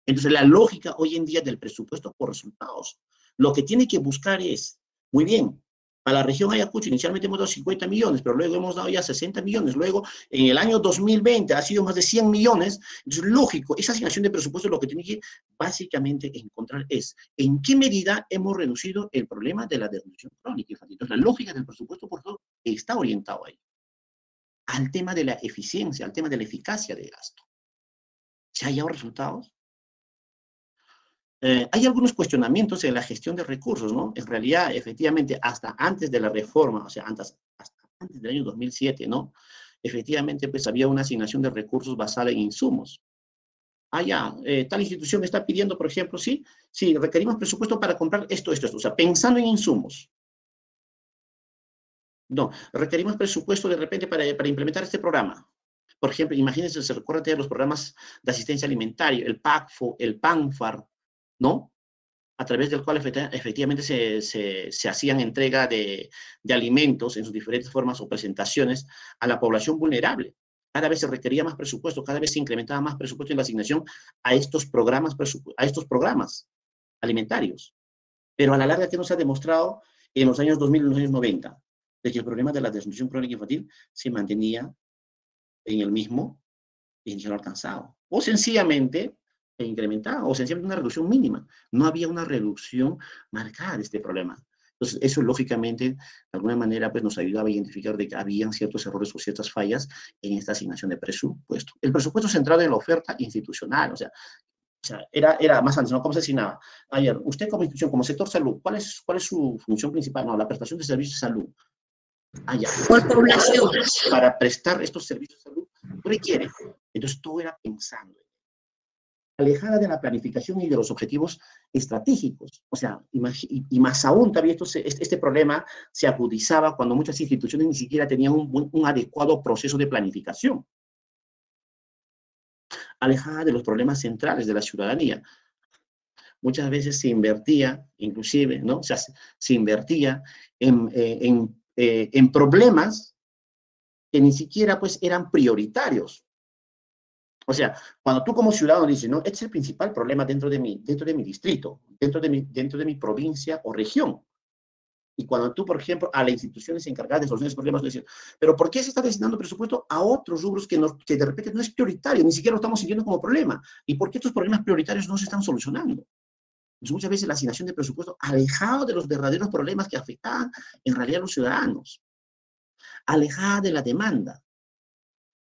Entonces, la lógica hoy en día del presupuesto por resultados, lo que tiene que buscar es, muy bien, para la región Ayacucho inicialmente hemos dado 50 millones, pero luego hemos dado ya 60 millones. Luego, en el año 2020 ha sido más de 100 millones. Entonces, lógico, esa asignación de presupuesto lo que tiene que básicamente encontrar es en qué medida hemos reducido el problema de la desnutrición crónica infantil. Entonces, la lógica del presupuesto, por todo, está orientado ahí, al tema de la eficiencia, al tema de la eficacia de gasto. ¿Se han hallado resultados? Hay algunos cuestionamientos en la gestión de recursos, ¿no? En realidad, efectivamente, hasta antes de la reforma, o sea, hasta antes del año 2007, ¿no? Efectivamente, pues había una asignación de recursos basada en insumos. Tal institución está pidiendo, por ejemplo, sí, requerimos presupuesto para comprar esto, o sea, pensando en insumos. No, requerimos presupuesto de repente para implementar este programa. Por ejemplo, imagínense, se recuerda de los programas de asistencia alimentaria, el PACFO, el PANFAR, ¿no? A través del cual efectivamente se hacían entrega de alimentos en sus diferentes formas o presentaciones a la población vulnerable. Cada vez se requería más presupuesto, cada vez se incrementaba más presupuesto en la asignación a estos programas alimentarios. Pero a la larga, ¿qué nos ha demostrado en los años 2000 y los años 90? De que el problema de la desnutrición crónica infantil se mantenía en el mismo y no alcanzado. O sencillamente se incrementaba, o sencillamente una reducción mínima. No había una reducción marcada de este problema. Entonces, eso lógicamente, de alguna manera, pues nos ayudaba a identificar de que habían ciertos errores o ciertas fallas en esta asignación de presupuesto. El presupuesto centrado en la oferta institucional, o sea, era más antes, ¿no? ¿Cómo se asignaba? Ayer, usted como institución, como sector salud, ¿cuál es su función principal? No, la prestación de servicios de salud. Por población. Para prestar estos servicios de salud, requiere. Entonces, todo era pensando. Alejada de la planificación y de los objetivos estratégicos. O sea, y más aún todavía este problema se agudizaba cuando muchas instituciones ni siquiera tenían un adecuado proceso de planificación. Alejada de los problemas centrales de la ciudadanía. Muchas veces se invertía, inclusive, ¿no? O sea, se invertía en problemas que ni siquiera, pues, eran prioritarios. O sea, cuando tú como ciudadano dices, no, este es el principal problema dentro de mi distrito, dentro de mi provincia o región. Y cuando tú, por ejemplo, a las instituciones encargadas de solucionar esos problemas, tú dices, pero ¿por qué se está destinando presupuesto a otros rubros que de repente no es prioritario, ni siquiera lo estamos sintiendo como problema? ¿Y por qué estos problemas prioritarios no se están solucionando? Entonces, muchas veces la asignación de presupuesto alejado de los verdaderos problemas que afectaban en realidad a los ciudadanos, alejada de la demanda.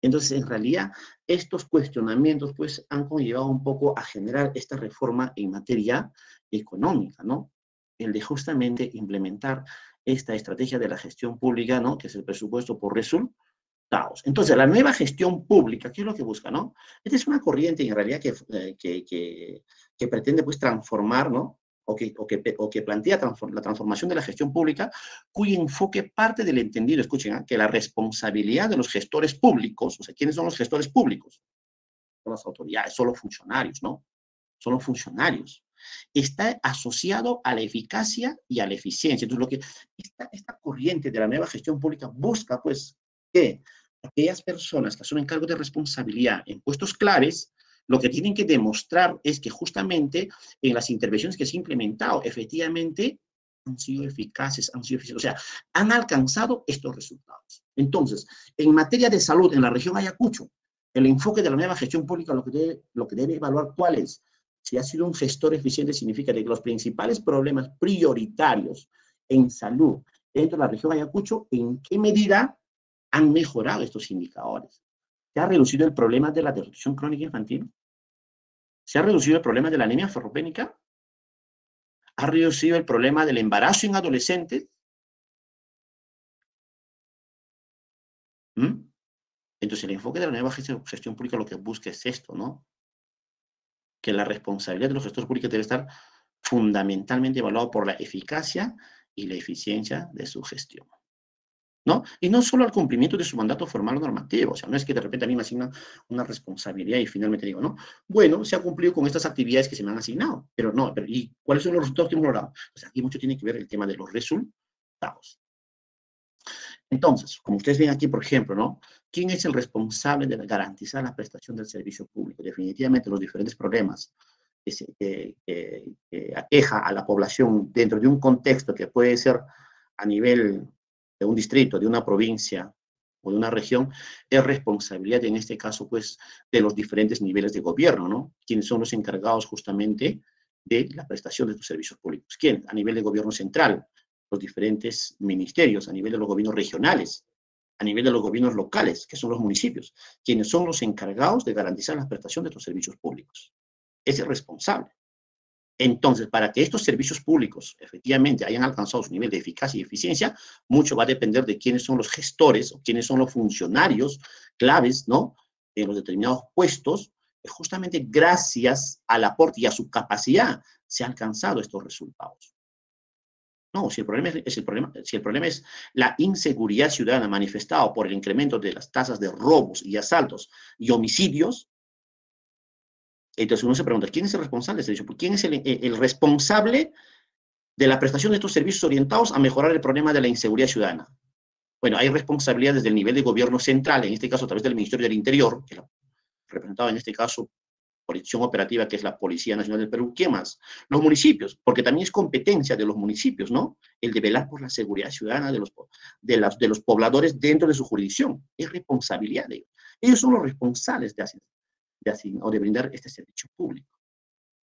Entonces, en realidad, estos cuestionamientos, pues, han conllevado un poco a generar esta reforma en materia económica, ¿no? El de justamente implementar esta estrategia de la gestión pública, ¿no? Que es el presupuesto por resultados. Entonces, la nueva gestión pública, ¿qué es lo que busca, no? Esta es una corriente, en realidad, que pretende, pues, transformar, ¿no? O que plantea la transformación de la gestión pública, cuyo enfoque parte del entendido, escuchen, que la responsabilidad de los gestores públicos, o sea, ¿quiénes son los gestores públicos? Son las autoridades, son los funcionarios, ¿no? Son los funcionarios. Está asociado a la eficacia y a la eficiencia. Entonces, lo que esta corriente de la nueva gestión pública busca, pues, que aquellas personas que asumen cargos de responsabilidad en puestos claves, lo que tienen que demostrar es que justamente en las intervenciones que se han implementado, efectivamente, han sido eficaces, han sido eficientes, o sea, han alcanzado estos resultados. Entonces, en materia de salud en la región Ayacucho, el enfoque de la nueva gestión pública lo que debe evaluar cuál es. Si ha sido un gestor eficiente, significa que los principales problemas prioritarios en salud dentro de la región Ayacucho, ¿en qué medida han mejorado estos indicadores? ¿Se ha reducido el problema de la desnutrición crónica infantil? ¿Se ha reducido el problema de la anemia ferropénica? ¿Ha reducido el problema del embarazo en adolescentes? Entonces, el enfoque de la nueva gestión pública lo que busca es esto, ¿no? Que la responsabilidad de los gestores públicos debe estar fundamentalmente evaluado por la eficacia y la eficiencia de su gestión, ¿no? Y no solo al cumplimiento de su mandato formal o normativo, o sea, no es que de repente a mí me asignan una responsabilidad y finalmente digo, ¿no? Bueno, se ha cumplido con estas actividades que se me han asignado, pero no, ¿y cuáles son los resultados que hemos logrado? Pues aquí mucho tiene que ver el tema de los resultados. Entonces, como ustedes ven aquí, por ejemplo, ¿no? ¿Quién es el responsable de garantizar la prestación del servicio público? Definitivamente los diferentes problemas que aqueja a la población dentro de un contexto que puede ser a nivel de un distrito, de una provincia o de una región, es responsabilidad, en este caso, pues, de los diferentes niveles de gobierno, ¿no? Quienes son los encargados justamente de la prestación de estos servicios públicos. ¿Quién? A nivel de gobierno central, los diferentes ministerios, a nivel de los gobiernos regionales, a nivel de los gobiernos locales, que son los municipios, quienes son los encargados de garantizar la prestación de estos servicios públicos. Es el responsable. Entonces, para que estos servicios públicos efectivamente hayan alcanzado su nivel de eficacia y eficiencia, mucho va a depender de quiénes son los gestores o quiénes son los funcionarios claves, ¿no? En los determinados puestos, que justamente gracias al aporte y a su capacidad se han alcanzado estos resultados. No, si el problema es la inseguridad ciudadana manifestada por el incremento de las tasas de robos y asaltos y homicidios, entonces uno se pregunta, ¿quién es el responsable de este servicio? ¿Quién es el responsable de la prestación de estos servicios orientados a mejorar el problema de la inseguridad ciudadana? Bueno, hay responsabilidades desde el nivel de gobierno central, en este caso a través del Ministerio del Interior, que representado en este caso Policía Operativa, que es la Policía Nacional del Perú. ¿Quién más? Los municipios, porque también es competencia de los municipios, ¿no? El de velar por la seguridad ciudadana de los pobladores dentro de su jurisdicción. Es responsabilidad de ellos. Ellos son los responsables de brindar este servicio público.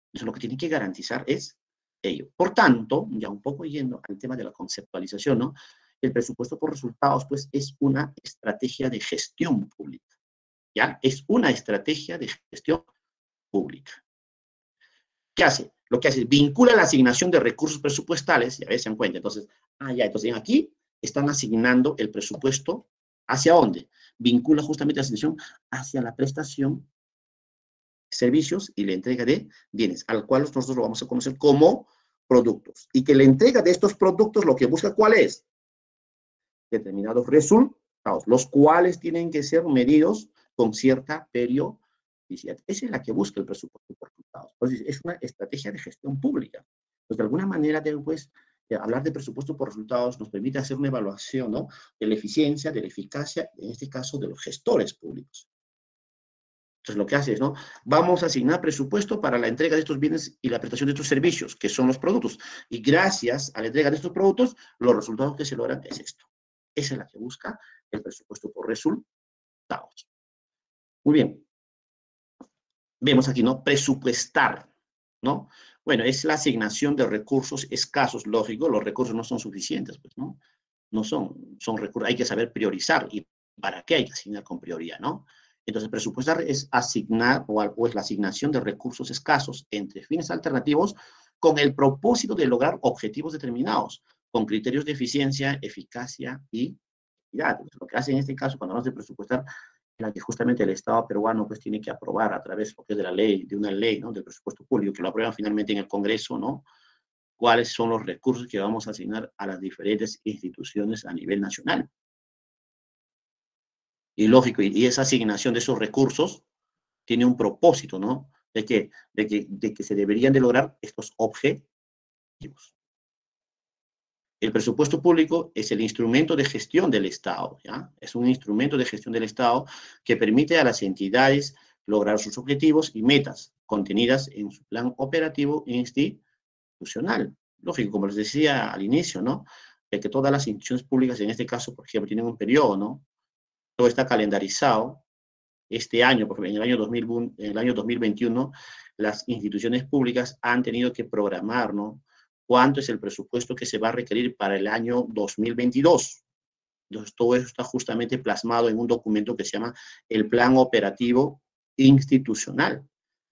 Entonces, lo que tienen que garantizar es ello. Por tanto, ya un poco yendo al tema de la conceptualización, ¿no? El presupuesto por resultados, pues, es una estrategia de gestión pública, ¿ya? Es una estrategia de gestión pública. ¿Qué hace? Lo que hace es vincula la asignación de recursos presupuestales, ya se dan cuenta, entonces, entonces aquí están asignando el presupuesto, ¿hacia dónde? Vincula justamente la asignación hacia la prestación de servicios y la entrega de bienes, al cual nosotros lo vamos a conocer como productos. Y que la entrega de estos productos lo que busca, ¿cuál es? Determinados resultados, los cuales tienen que ser medidos con cierta periodicidad. Esa es la que busca el presupuesto por resultados. Entonces, es una estrategia de gestión pública. Pues, de alguna manera, después, hablar de presupuesto por resultados nos permite hacer una evaluación, ¿no? De la eficiencia, de la eficacia, en este caso, de los gestores públicos. Entonces, lo que hace es, ¿no? Vamos a asignar presupuesto para la entrega de estos bienes y la prestación de estos servicios, que son los productos. Y gracias a la entrega de estos productos, los resultados que se logran es esto. Esa es la que busca el presupuesto por resultados. Muy bien. Vemos aquí, ¿no? Presupuestar, ¿no? Bueno, es la asignación de recursos escasos, lógico, los recursos no son suficientes, pues, ¿no? No son recursos, hay que saber priorizar y ¿Para qué hay que asignar con prioridad, no? Entonces, presupuestar es asignar, o es la asignación de recursos escasos entre fines alternativos con el propósito de lograr objetivos determinados, con criterios de eficiencia, eficacia y equidad. Lo que hace en este caso, cuando hablamos de presupuestar, es la que justamente el Estado peruano pues tiene que aprobar a través de la ley, de una ley, ¿no? Del presupuesto público, que lo aprueban finalmente en el Congreso, ¿no? Cuáles son los recursos que vamos a asignar a las diferentes instituciones a nivel nacional. Y lógico, y esa asignación de esos recursos tiene un propósito, ¿no? De que se deberían de lograr estos objetivos. El presupuesto público es el instrumento de gestión del Estado, ¿ya? Es un instrumento de gestión del Estado que permite a las entidades lograr sus objetivos y metas contenidas en su plan operativo institucional. Lógico, como les decía al inicio, ¿no? De que todas las instituciones públicas, en este caso, por ejemplo, tienen un periodo, ¿no? Todo está calendarizado. Este año, porque en el año 2021, las instituciones públicas han tenido que programar, ¿no? ¿Cuánto es el presupuesto que se va a requerir para el año 2022? Entonces, todo eso está justamente plasmado en un documento que se llama el Plan Operativo Institucional.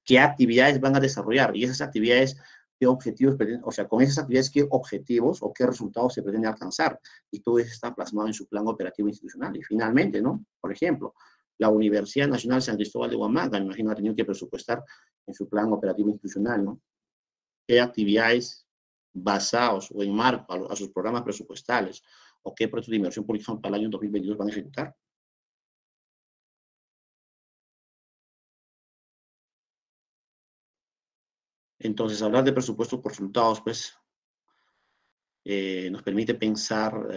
¿Qué actividades van a desarrollar? Y esas actividades, ¿qué objetivos pretenden? O sea, con esas actividades, ¿qué objetivos o qué resultados se pretende alcanzar? Y todo eso está plasmado en su Plan Operativo Institucional. Y finalmente, ¿no? Por ejemplo, la Universidad Nacional San Cristóbal de Huamanga, me imagino, ha tenido que presupuestar en su Plan Operativo Institucional, ¿no? ¿Qué actividades basados o en marco a sus programas presupuestales o qué proyectos de inversión pública para el año 2022 van a ejecutar? Entonces, hablar de presupuesto por resultados, pues, nos permite pensar,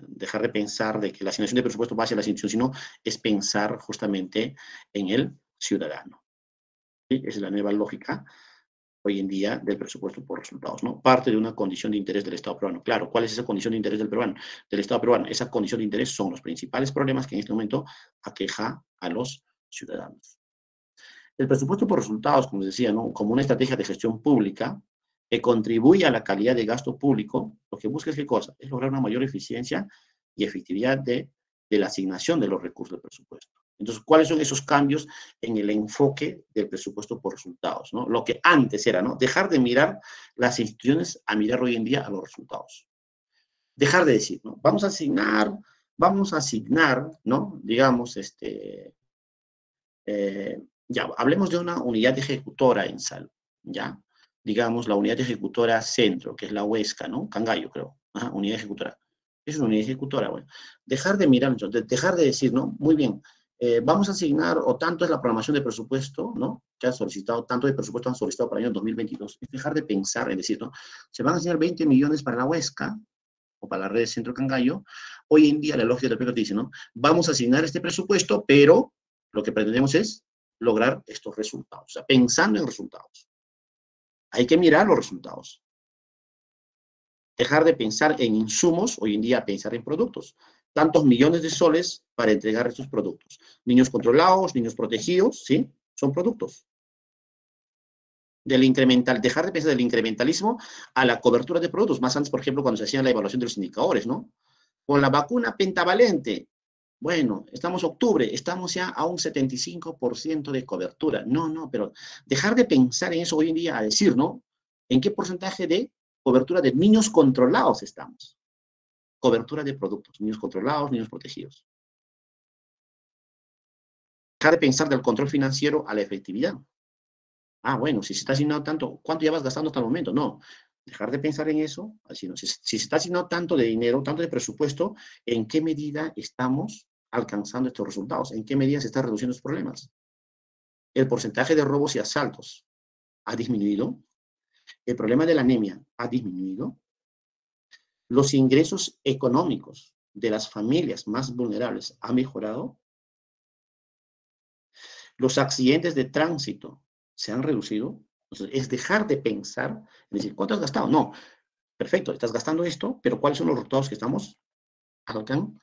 dejar de pensar de que la asignación de presupuesto va hacia la institución, sino es pensar justamente en el ciudadano. ¿Sí? Esa es la nueva lógica hoy en día del presupuesto por resultados, ¿no? Parte de una condición de interés del Estado peruano. Claro, ¿cuál es esa condición de interés del Estado peruano? Esa condición de interés son los principales problemas que en este momento aqueja a los ciudadanos. El presupuesto por resultados, como decía, ¿no? Como una estrategia de gestión pública que contribuye a la calidad de gasto público, lo que busca es ¿qué cosa? Es lograr una mayor eficiencia y efectividad de la asignación de los recursos del presupuesto. Entonces, ¿cuáles son esos cambios en el enfoque del presupuesto por resultados, ¿no? Lo que antes era, ¿no? Dejar de mirar las instituciones a mirar hoy en día a los resultados. Dejar de decir, ¿no? Vamos a asignar, ¿no? Digamos, ya, hablemos de una unidad ejecutora en salud, ¿ya? Digamos, la unidad ejecutora centro, que es la Huesca, ¿no? Cangallo, creo. Ajá, unidad ejecutora. Es una unidad ejecutora, bueno. Dejar de mirar, dejar de decir, ¿no? Muy bien, vamos a asignar, o tanto es la programación de presupuesto, ¿no? Que han solicitado, tanto de presupuesto han solicitado para el año 2022. Es dejar de pensar, es decir, ¿no? Se van a asignar 20 millones para la Huesca, o para la red de Centro Cangallo. Hoy en día la lógica del proyecto dice, ¿no? Vamos a asignar este presupuesto, pero lo que pretendemos es lograr estos resultados, o sea, pensando en resultados. Hay que mirar los resultados. Dejar de pensar en insumos, hoy en día pensar en productos. Tantos millones de soles para entregar estos productos. Niños controlados, niños protegidos, ¿sí? Son productos. Dejar de pensar del incrementalismo a la cobertura de productos. Más antes, por ejemplo, cuando se hacía la evaluación de los indicadores, ¿no? Con la vacuna pentavalente, bueno, estamos octubre, estamos ya a un 75% de cobertura. No, pero dejar de pensar en eso hoy en día a decir, ¿no? ¿En qué porcentaje de cobertura de niños controlados estamos? Cobertura de productos, niños controlados, niños protegidos. Dejar de pensar del control financiero a la efectividad. Ah, bueno, si se está asignando tanto, ¿cuánto ya vas gastando hasta el momento? No, dejar de pensar en eso, así no. Si se está asignando tanto de dinero, tanto de presupuesto, ¿en qué medida estamos alcanzando estos resultados? ¿En qué medida se están reduciendo los problemas? El porcentaje de robos y asaltos ha disminuido. El problema de la anemia ha disminuido. Los ingresos económicos de las familias más vulnerables han mejorado. Los accidentes de tránsito se han reducido. Entonces, es dejar de pensar, es decir, ¿cuánto has gastado? No, perfecto, estás gastando esto, pero ¿cuáles son los resultados que estamos alcanzando?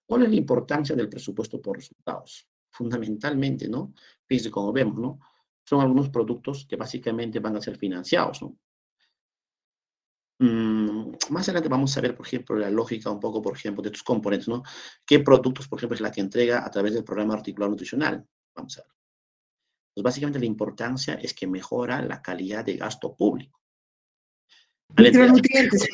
¿Cuál es la importancia del presupuesto por resultados? Fundamentalmente, ¿no? Fíjense, como vemos, ¿no? Son algunos productos que básicamente van a ser financiados, ¿no? Más adelante vamos a ver, por ejemplo, la lógica un poco, por ejemplo, de estos componentes, ¿no? ¿Qué productos, por ejemplo, es la que entrega a través del programa articulado nutricional? Vamos a ver. Pues básicamente la importancia es que mejora la calidad de gasto público. Micronutrientes,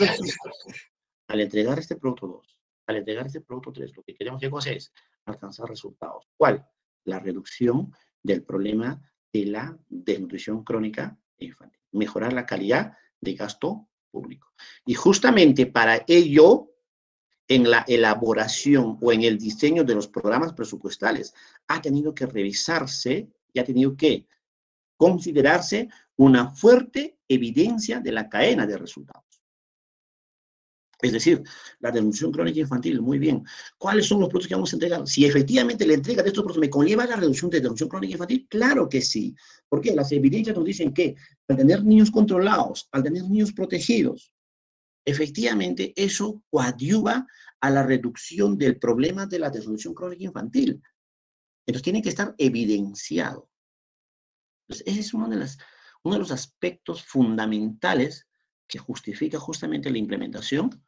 Al entregar este producto 2, al entregar este producto 3, lo que queremos que cosa es alcanzar resultados. ¿Cuál? La reducción del problema de la desnutrición crónica infantil. Mejorar la calidad de gasto público. Y justamente para ello, en la elaboración o en el diseño de los programas presupuestales, ha tenido que revisarse y ha tenido que considerarse una fuerte evidencia de la cadena de resultados. Es decir, la desnutrición crónica infantil, muy bien. ¿Cuáles son los productos que vamos a entregar? Si efectivamente la entrega de estos productos me conlleva la reducción de desnutrición crónica infantil, claro que sí. ¿Por qué? Las evidencias nos dicen que al tener niños controlados, al tener niños protegidos, efectivamente eso coadyuva a la reducción del problema de la desnutrición crónica infantil. Entonces tiene que estar evidenciado. Entonces, ese es uno de los aspectos fundamentales que justifica justamente la implementación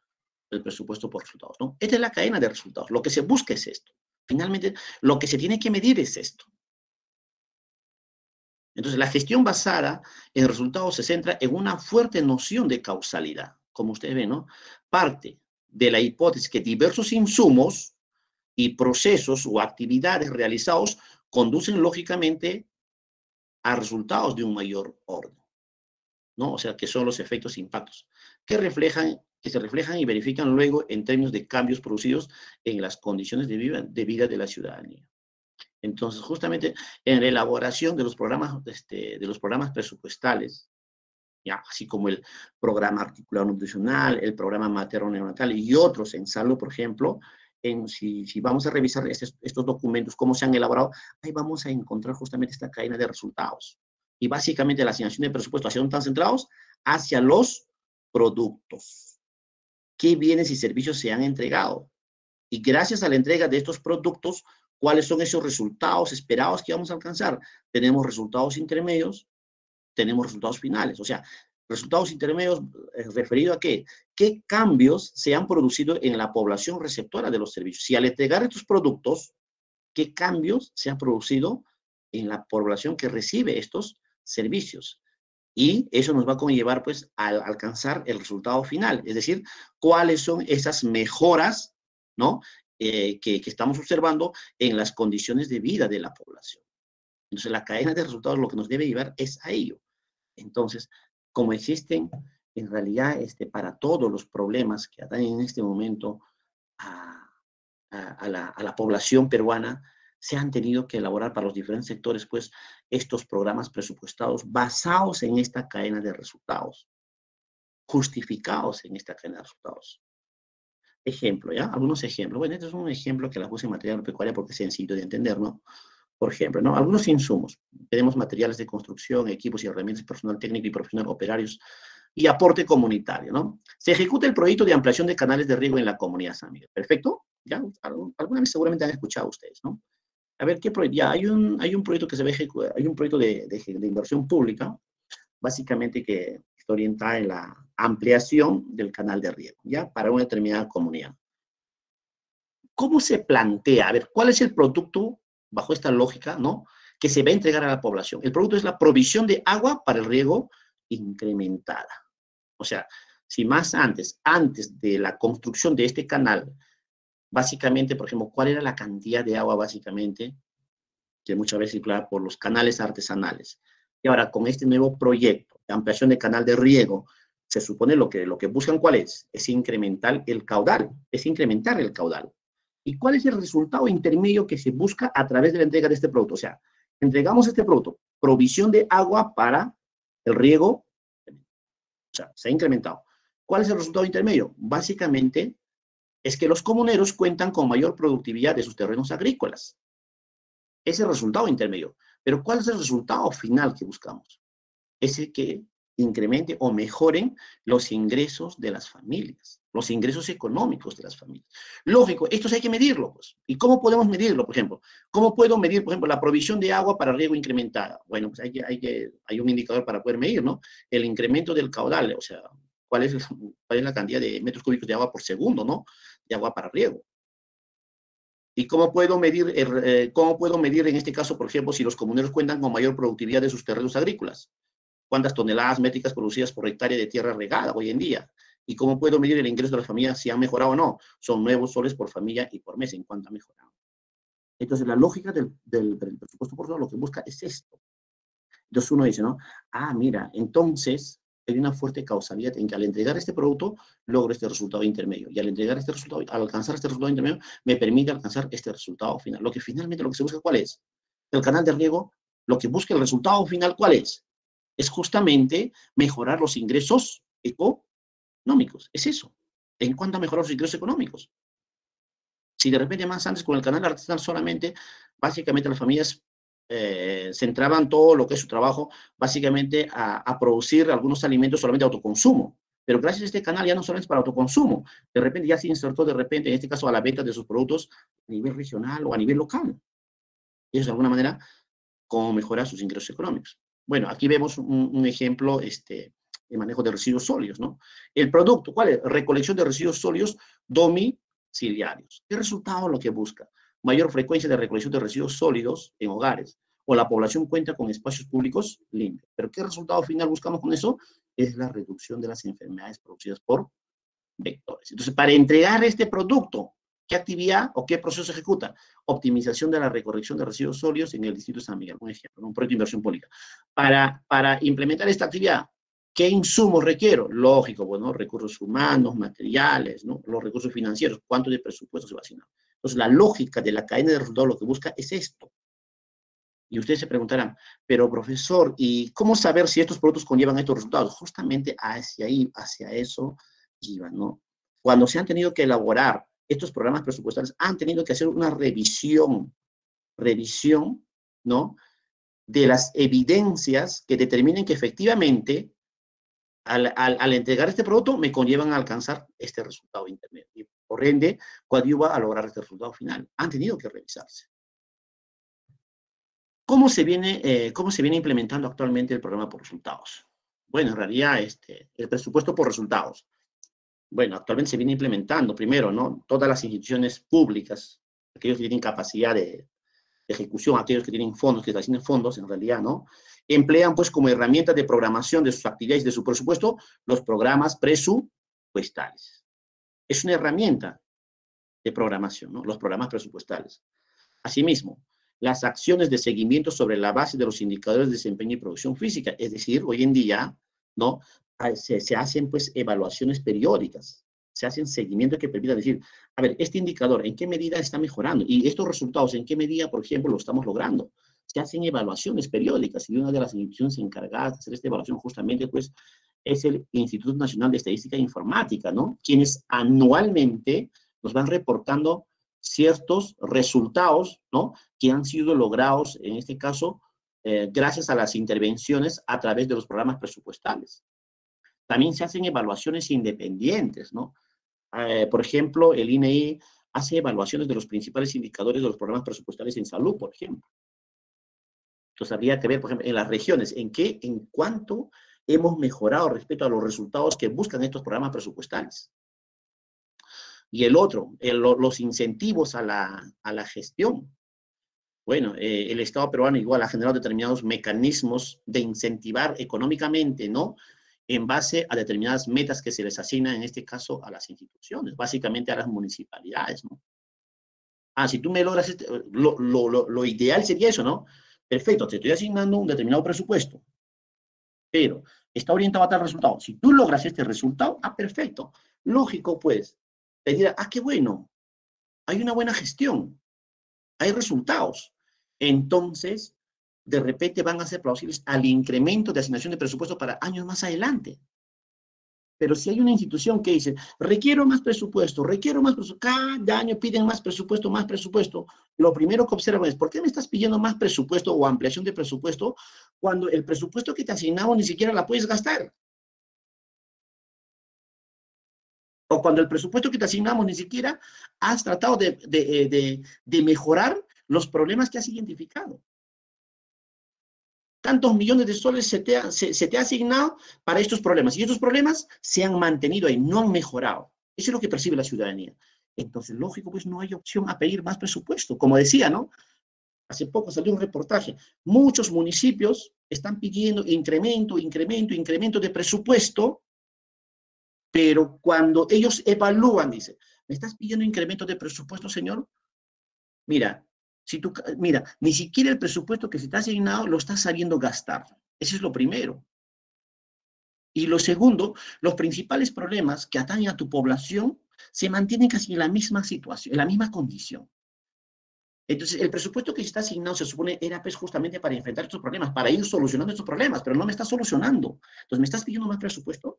del presupuesto por resultados, ¿no? Esta es la cadena de resultados. Lo que se busca es esto. Finalmente, lo que se tiene que medir es esto. Entonces, la gestión basada en resultados se centra en una fuerte noción de causalidad. Como ustedes ven, ¿no? Parte de la hipótesis que diversos insumos y procesos o actividades realizados conducen lógicamente a resultados de un mayor orden, ¿no? O sea, que son los efectos e impactos que se reflejan y verifican luego en términos de cambios producidos en las condiciones de vida de la ciudadanía. Entonces, justamente en la elaboración de los programas presupuestales, ya, así como el programa articulado nutricional, el programa materno-neonatal y otros en salud, por ejemplo, si vamos a revisar estos documentos, cómo se han elaborado, ahí vamos a encontrar justamente esta cadena de resultados. Y básicamente la asignación de presupuesto, ¿hacia dónde están centrados? Hacia los productos. ¿Qué bienes y servicios se han entregado? Y gracias a la entrega de estos productos, ¿cuáles son esos resultados esperados que vamos a alcanzar? Tenemos resultados intermedios, tenemos resultados finales. O sea, resultados intermedios referido a qué? ¿Qué cambios se han producido en la población receptora de los servicios? Si al entregar estos productos, ¿qué cambios se han producido en la población que recibe estos servicios? Y eso nos va a conllevar, pues, a alcanzar el resultado final. Es decir, cuáles son esas mejoras, ¿no? Que estamos observando en las condiciones de vida de la población. Entonces, la cadena de resultados lo que nos debe llevar es a ello. Entonces, como existen en realidad para todos los problemas que atañen en este momento a la población peruana, se han tenido que elaborar para los diferentes sectores, pues, estos programas presupuestados basados en esta cadena de resultados, justificados en esta cadena de resultados. Ejemplo, ¿ya? Algunos ejemplos. Bueno, este es un ejemplo que la puse en material agropecuaria porque es sencillo de entender, ¿no? Por ejemplo, ¿no? Algunos insumos. Tenemos materiales de construcción, equipos y herramientas, personal técnico y profesional, operarios y aporte comunitario, ¿no? Se ejecuta el proyecto de ampliación de canales de riego en la comunidad sámiga. ¿Perfecto? ¿Ya? Alguna vez seguramente han escuchado ustedes, ¿no? A ver, ¿qué proyecto? Ya, hay un proyecto que se ve ejecutar, hay un proyecto de inversión pública, básicamente que está orientada en la ampliación del canal de riego, ¿ya? Para una determinada comunidad. ¿Cómo se plantea? A ver, ¿cuál es el producto, bajo esta lógica, ¿no?, que se va a entregar a la población? El producto es la provisión de agua para el riego incrementada. O sea, si más antes de la construcción de este canal, básicamente, por ejemplo, ¿cuál era la cantidad de agua, básicamente, que muchas veces circulaba por los canales artesanales? Y ahora, con este nuevo proyecto de ampliación de canal de riego, se supone lo que buscan, ¿cuál es? Es incrementar el caudal, ¿Y cuál es el resultado intermedio que se busca a través de la entrega de este producto? O sea, entregamos este producto, provisión de agua para el riego, o sea, se ha incrementado. ¿Cuál es el resultado intermedio? Básicamente, es que los comuneros cuentan con mayor productividad de sus terrenos agrícolas. Ese es el resultado intermedio. Pero ¿cuál es el resultado final que buscamos? Es el que incremente o mejoren los ingresos de las familias, los ingresos económicos de las familias. Lógico, esto hay que medirlo, pues. ¿Y cómo podemos medirlo, por ejemplo? ¿Cómo puedo medir, por ejemplo, la provisión de agua para riego incrementada? Bueno, pues hay un indicador para poder medir, ¿no? El incremento del caudal, o sea, cuál es la cantidad de metros cúbicos de agua por segundo, ¿no? De agua para riego. ¿Y cómo puedo medir en este caso, por ejemplo, si los comuneros cuentan con mayor productividad de sus terrenos agrícolas? ¿Cuántas toneladas métricas producidas por hectárea de tierra regada hoy en día? ¿Y cómo puedo medir el ingreso de las familias si han mejorado o no? Son nuevos soles por familia y por mes en cuanto ha mejorado. Entonces, la lógica del presupuesto por zona lo que busca es esto. Entonces uno dice, ¿no? Ah, mira, entonces hay una fuerte causalidad en que al entregar este producto logro este resultado intermedio. Y al entregar este resultado, al alcanzar este resultado intermedio, me permite alcanzar este resultado final. Lo que finalmente lo que se busca, ¿cuál es? El canal de riego, lo que busca el resultado final, ¿cuál es? Es justamente mejorar los ingresos económicos. Es eso. ¿En cuanto a mejorar los ingresos económicos? Si de repente más antes con el canal artesanal solamente, básicamente las familias centraban todo lo que es su trabajo básicamente a producir algunos alimentos solamente de autoconsumo. Pero gracias a este canal ya no solamente es para autoconsumo, de repente ya se insertó de repente, en este caso, a la venta de sus productos a nivel regional o a nivel local. Y eso de alguna manera, cómo mejorar sus ingresos económicos. Bueno, aquí vemos un ejemplo, el manejo de residuos sólidos, ¿no? El producto, ¿cuál es? Recolección de residuos sólidos domiciliarios. ¿Qué resultado lo que busca? Mayor frecuencia de recolección de residuos sólidos en hogares, o la población cuenta con espacios públicos limpios. ¿Pero qué resultado final buscamos con eso? Es la reducción de las enfermedades producidas por vectores. Entonces, para entregar este producto, ¿qué actividad o qué proceso se ejecuta? Optimización de la recolección de residuos sólidos en el distrito de San Miguel, un ejemplo, un proyecto de inversión pública. Para implementar esta actividad, ¿qué insumos requiero? Lógico, bueno, recursos humanos, materiales, ¿no? Los recursos financieros, ¿cuánto de presupuesto se va a asignar? Entonces, la lógica de la cadena de resultados lo que busca es esto. Y ustedes se preguntarán, pero profesor, ¿y cómo saber si estos productos conllevan estos resultados? Justamente hacia ahí, hacia eso iban, ¿no? Cuando se han tenido que elaborar estos programas presupuestales, han tenido que hacer una revisión, ¿no? De las evidencias que determinen que efectivamente al entregar este producto me conllevan a alcanzar este resultado intermedio. Y por ende, coadyuva a lograr este resultado final. Han tenido que revisarse. ¿Cómo se viene implementando actualmente el programa por resultados? Bueno, en realidad, el presupuesto por resultados. Bueno, actualmente se viene implementando, primero, ¿no? Todas las instituciones públicas, aquellos que tienen capacidad de ejecución, aquellos que tienen fondos, que tienen fondos, en realidad, ¿no? Emplean, pues, como herramienta de programación de sus actividades, de su presupuesto, los programas presupuestales. Es una herramienta de programación, ¿no? Los programas presupuestales. Asimismo, las acciones de seguimiento sobre la base de los indicadores de desempeño y producción física. Es decir, hoy en día, ¿no? Se hacen, pues, evaluaciones periódicas. Se hacen seguimientos que permitan decir, a ver, este indicador, ¿en qué medida está mejorando? Y estos resultados, ¿en qué medida, por ejemplo, lo estamos logrando? Se hacen evaluaciones periódicas y una de las instituciones encargadas de hacer esta evaluación justamente, pues, es el Instituto Nacional de Estadística e Informática, ¿no? Quienes anualmente nos van reportando ciertos resultados, ¿no? Que han sido logrados, en este caso, gracias a las intervenciones a través de los programas presupuestales. También se hacen evaluaciones independientes, ¿no? Por ejemplo, el INEI hace evaluaciones de los principales indicadores de los programas presupuestales en salud, por ejemplo. Entonces, habría que ver, por ejemplo, en las regiones, en cuánto hemos mejorado respecto a los resultados que buscan estos programas presupuestales. Y el otro, los incentivos a la gestión. Bueno, el Estado peruano igual ha generado determinados mecanismos de incentivar económicamente, ¿no? En base a determinadas metas que se les asignan, en este caso, a las instituciones, básicamente a las municipalidades, ¿no? Ah, si tú me logras, lo ideal sería eso, ¿no? Perfecto, te estoy asignando un determinado presupuesto, pero está orientado a tal resultado. Si tú logras este resultado, ah, perfecto. Lógico, pues, te dirá, ah, qué bueno, hay una buena gestión, hay resultados. Entonces, de repente van a ser plausibles al incremento de asignación de presupuesto para años más adelante. Pero si hay una institución que dice, requiero más presupuesto, cada año piden más presupuesto, lo primero que observan es, ¿por qué me estás pidiendo más presupuesto o ampliación de presupuesto cuando el presupuesto que te asignamos ni siquiera la puedes gastar? O cuando el presupuesto que te asignamos ni siquiera has tratado de mejorar los problemas que has identificado. tantos millones de soles se te ha asignado para estos problemas. Y estos problemas se han mantenido ahí, no han mejorado. Eso es lo que percibe la ciudadanía. Entonces, lógico, pues no hay opción a pedir más presupuesto. Como decía, ¿no? Hace poco salió un reportaje. Muchos municipios están pidiendo incremento de presupuesto, pero cuando ellos evalúan, dice, ¿me estás pidiendo incremento de presupuesto, señor? Mira, mira, ni siquiera el presupuesto que se te ha asignado lo estás sabiendo gastar. Ese es lo primero. Y lo segundo, los principales problemas que atañen a tu población se mantienen casi en la misma situación, en la misma condición. Entonces, el presupuesto que se está asignado se supone era pues justamente para enfrentar estos problemas, para ir solucionando estos problemas, pero no me está solucionando. Entonces, ¿me estás pidiendo más presupuesto?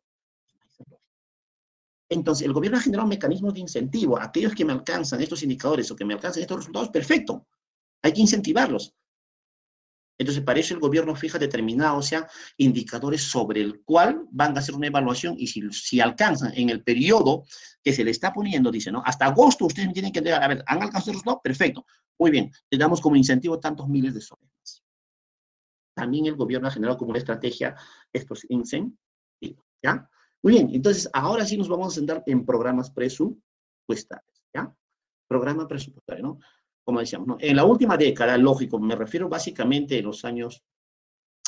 Entonces, el gobierno ha generado mecanismos de incentivo a aquellos que me alcanzan estos indicadores o que me alcanzan estos resultados, perfecto. Hay que incentivarlos. Entonces, para eso el gobierno fija determinados, o sea, indicadores sobre el cual van a hacer una evaluación y si alcanzan en el periodo que se le está poniendo, dice, ¿no? Hasta agosto ustedes me tienen que entregar, a ver, ¿han alcanzado el resultado? Perfecto. Muy bien, le damos como incentivo tantos miles de soles. También el gobierno ha generado como una estrategia estos incentivos, ¿ya? Muy bien, entonces ahora sí nos vamos a centrar en programas presupuestarios, ¿ya? Programa presupuestario, ¿no? Como decíamos, ¿no? En la última década, lógico, me refiero básicamente en los años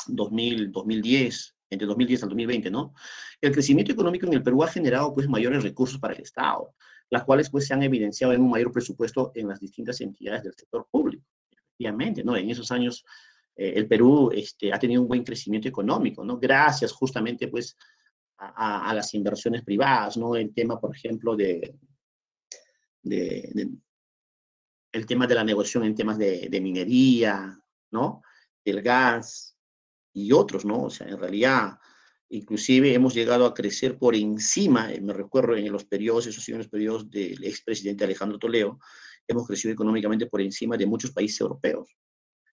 2000, 2010, entre 2010 al 2020, ¿no? El crecimiento económico en el Perú ha generado, pues, mayores recursos para el Estado, las cuales, pues, se han evidenciado en un mayor presupuesto en las distintas entidades del sector público. Efectivamente, ¿no? En esos años, el Perú ha tenido un buen crecimiento económico, ¿no? Gracias, justamente, pues, a las inversiones privadas, ¿no? El tema, por ejemplo, el tema de la negociación en temas de minería, ¿no? Del gas y otros, ¿no? O sea, en realidad, inclusive hemos llegado a crecer por encima, me recuerdo en los periodos, esos en los periodos del expresidente Alejandro Toledo, hemos crecido económicamente por encima de muchos países europeos.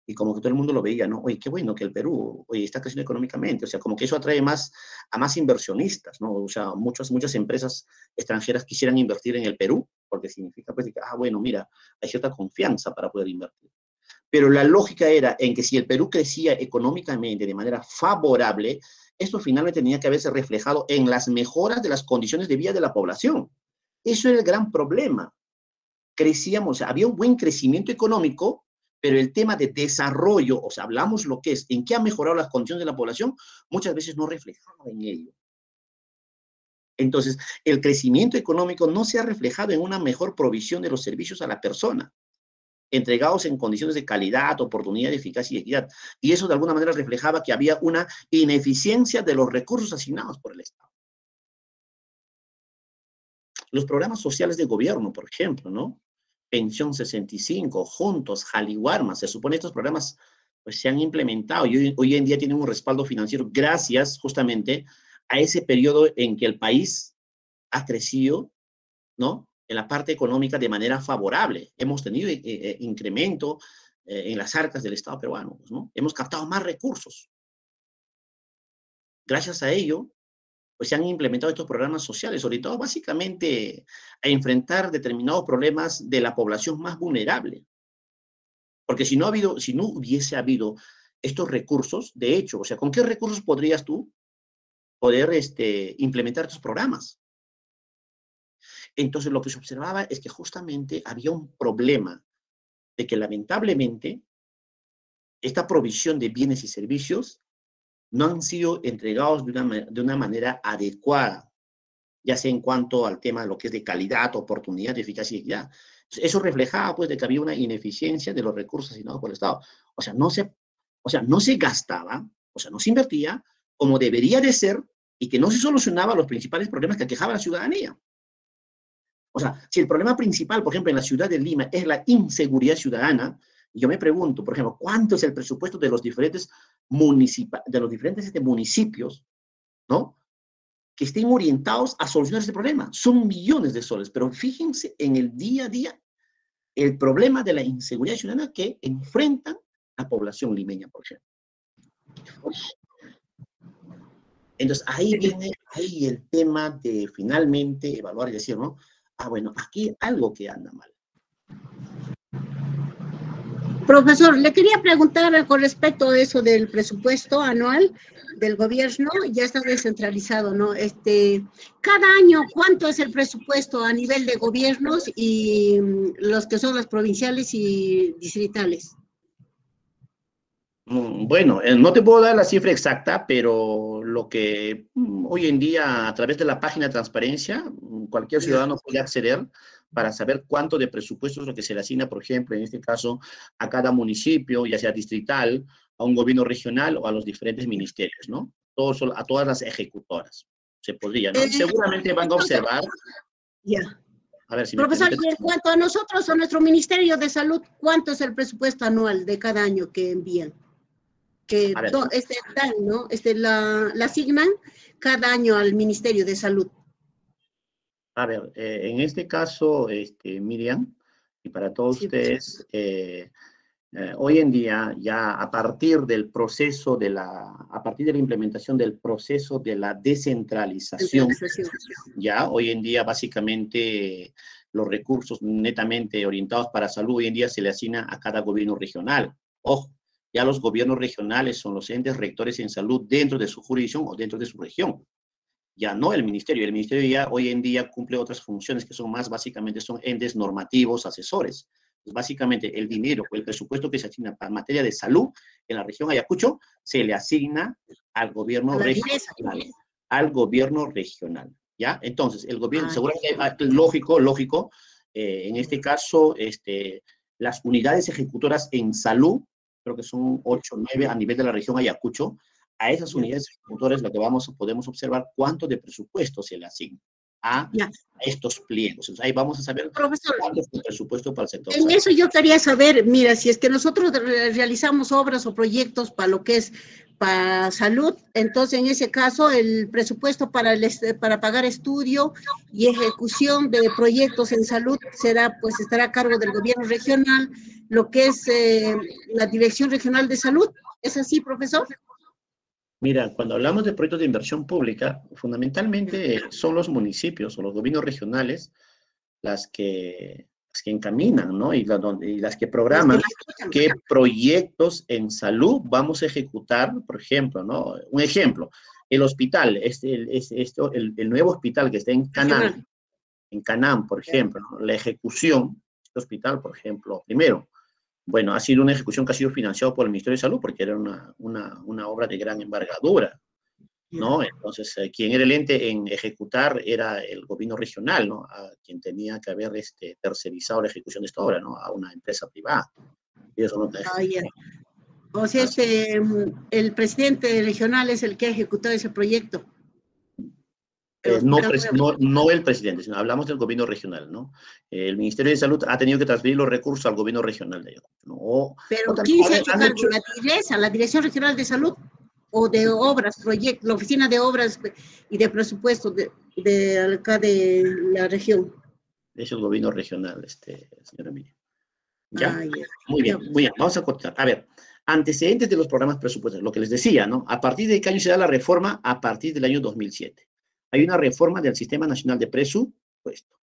Y como que todo el mundo lo veía, ¿no? Oye, qué bueno que el Perú, oye, está creciendo económicamente. O sea, como que eso atrae a más inversionistas, ¿no? O sea, muchas empresas extranjeras quisieran invertir en el Perú, porque significa, pues, que, bueno, mira, hay cierta confianza para poder invertir. Pero la lógica era en que si el Perú crecía económicamente de manera favorable, esto finalmente tenía que haberse reflejado en las mejoras de las condiciones de vida de la población. Eso era el gran problema. Crecíamos, o sea, había un buen crecimiento económico, pero el tema de desarrollo, o sea, hablamos lo que es, en qué ha mejorado las condiciones de la población, muchas veces no reflejaba en ello. Entonces, el crecimiento económico no se ha reflejado en una mejor provisión de los servicios a la persona, entregados en condiciones de calidad, oportunidad, eficacia y equidad. Y eso de alguna manera reflejaba que había una ineficiencia de los recursos asignados por el Estado. Los programas sociales de gobierno, por ejemplo, ¿no? Pensión 65, Juntos, Jaliwarma, se supone estos programas pues se han implementado y hoy en día tienen un respaldo financiero gracias justamente a ese periodo en que el país ha crecido, ¿no? En la parte económica de manera favorable. Hemos tenido incremento en las arcas del Estado peruano, ¿no? Hemos captado más recursos. Gracias a ello, pues se han implementado estos programas sociales, sobre todo básicamente a enfrentar determinados problemas de la población más vulnerable. Porque si no hubiese habido estos recursos, de hecho, o sea, ¿con qué recursos podrías tú poder implementar estos programas? Entonces, lo que se observaba es que justamente había un problema de que lamentablemente esta provisión de bienes y servicios no han sido entregados de una manera adecuada, ya sea en cuanto al tema de lo que es de calidad, oportunidad, eficacia y equidad. Eso reflejaba, pues, de que había una ineficiencia de los recursos asignados por el Estado. O sea, no se gastaba, o sea, no se invertía como debería de ser y que no se solucionaban los principales problemas que aquejaban a la ciudadanía. O sea, si el problema principal, por ejemplo, en la ciudad de Lima es la inseguridad ciudadana, yo me pregunto, por ejemplo, ¿cuánto es el presupuesto de los diferentes municipios, ¿no? Que estén orientados a solucionar este problema? Son millones de soles, pero fíjense en el día a día el problema de la inseguridad ciudadana que enfrentan la población limeña, por ejemplo. Entonces, ahí viene el tema de finalmente evaluar y decir, ¿no? Bueno, aquí hay algo que anda mal. Profesor, le quería preguntar con respecto a eso del presupuesto anual del gobierno, ya está descentralizado, ¿no? Cada año, ¿cuánto es el presupuesto a nivel de gobiernos y los que son las provinciales y distritales? Bueno, no te puedo dar la cifra exacta, pero lo que hoy en día a través de la página de transparencia, cualquier ciudadano puede acceder para saber cuánto de presupuesto es lo que se le asigna, por ejemplo, en este caso, a cada municipio, ya sea distrital, a un gobierno regional o a los diferentes ministerios, ¿no? A todas las ejecutoras. Se podría, ¿no? Y seguramente van a observar. Ya. A ver si Profesor, me y en cuanto a nosotros, a nuestro Ministerio de Salud, ¿cuánto es el presupuesto anual de cada año que envían? Que a ver, ¿no? La asignan cada año al Ministerio de Salud. A ver, en este caso, Miriam, y para todos Sí, ustedes, hoy en día, ya a partir del proceso a partir de la implementación del proceso de la descentralización, ya hoy en día básicamente los recursos netamente orientados para salud hoy en día se le asigna a cada gobierno regional. Ojo, ya los gobiernos regionales son los entes rectores en salud dentro de su jurisdicción o dentro de su región. Ya no el ministerio. El ministerio ya hoy en día cumple otras funciones que son más, básicamente son entes normativos, asesores. Pues básicamente el dinero o el presupuesto que se asigna para materia de salud en la región Ayacucho se le asigna al gobierno regional. Al gobierno regional, ¿ya? Entonces, el gobierno, seguramente, lógico, en este caso, las unidades ejecutoras en salud, creo que son 8 o 9 a nivel de la región Ayacucho, a esas unidades ejecutoras lo que podemos observar cuánto de presupuesto se le asigna a estos pliegos. Entonces, ahí vamos a saber, profesor, cuánto es el presupuesto para el sector salud. En eso yo quería saber, mira, si es que nosotros realizamos obras o proyectos para lo que es para salud, entonces en ese caso el presupuesto para pagar estudio y ejecución de proyectos en salud estará a cargo del gobierno regional, lo que es la Dirección Regional de Salud. ¿Es así, profesor? Mira, cuando hablamos de proyectos de inversión pública, fundamentalmente son los municipios o los gobiernos regionales las que encaminan, ¿no? Y las que programan qué proyectos en salud vamos a ejecutar, por ejemplo, ¿no? Un ejemplo, el hospital, el nuevo hospital que está en Canán, por ejemplo, ¿no? La ejecución de este hospital, por ejemplo, primero, bueno, ha sido una ejecución que ha sido financiada por el Ministerio de Salud porque era una obra de gran envergadura, ¿no? Entonces, quien era el ente en ejecutar era el gobierno regional, ¿no? A quien tenía que haber tercerizado la ejecución de esta obra, ¿no? A una empresa privada. Y eso no te O sea, el presidente regional es el que ha ejecutado ese proyecto. No el presidente, sino hablamos del gobierno regional, ¿no? El Ministerio de Salud ha tenido que transferir los recursos al gobierno regional de Ayacucho, ¿no? Pero ¿quién se ha hecho cargo? ¿La Dirección Regional de Salud? ¿O de obras, proyectos, la Oficina de Obras y de Presupuesto de acá de la región? Es el gobierno regional, señora Miriam. ¿Ya? Muy bien, vamos a continuar. A ver, antecedentes de los programas presupuestarios, lo que les decía, ¿no? ¿A partir de qué año se da la reforma? A partir del año 2007. Hay una reforma del Sistema Nacional de Presupuesto,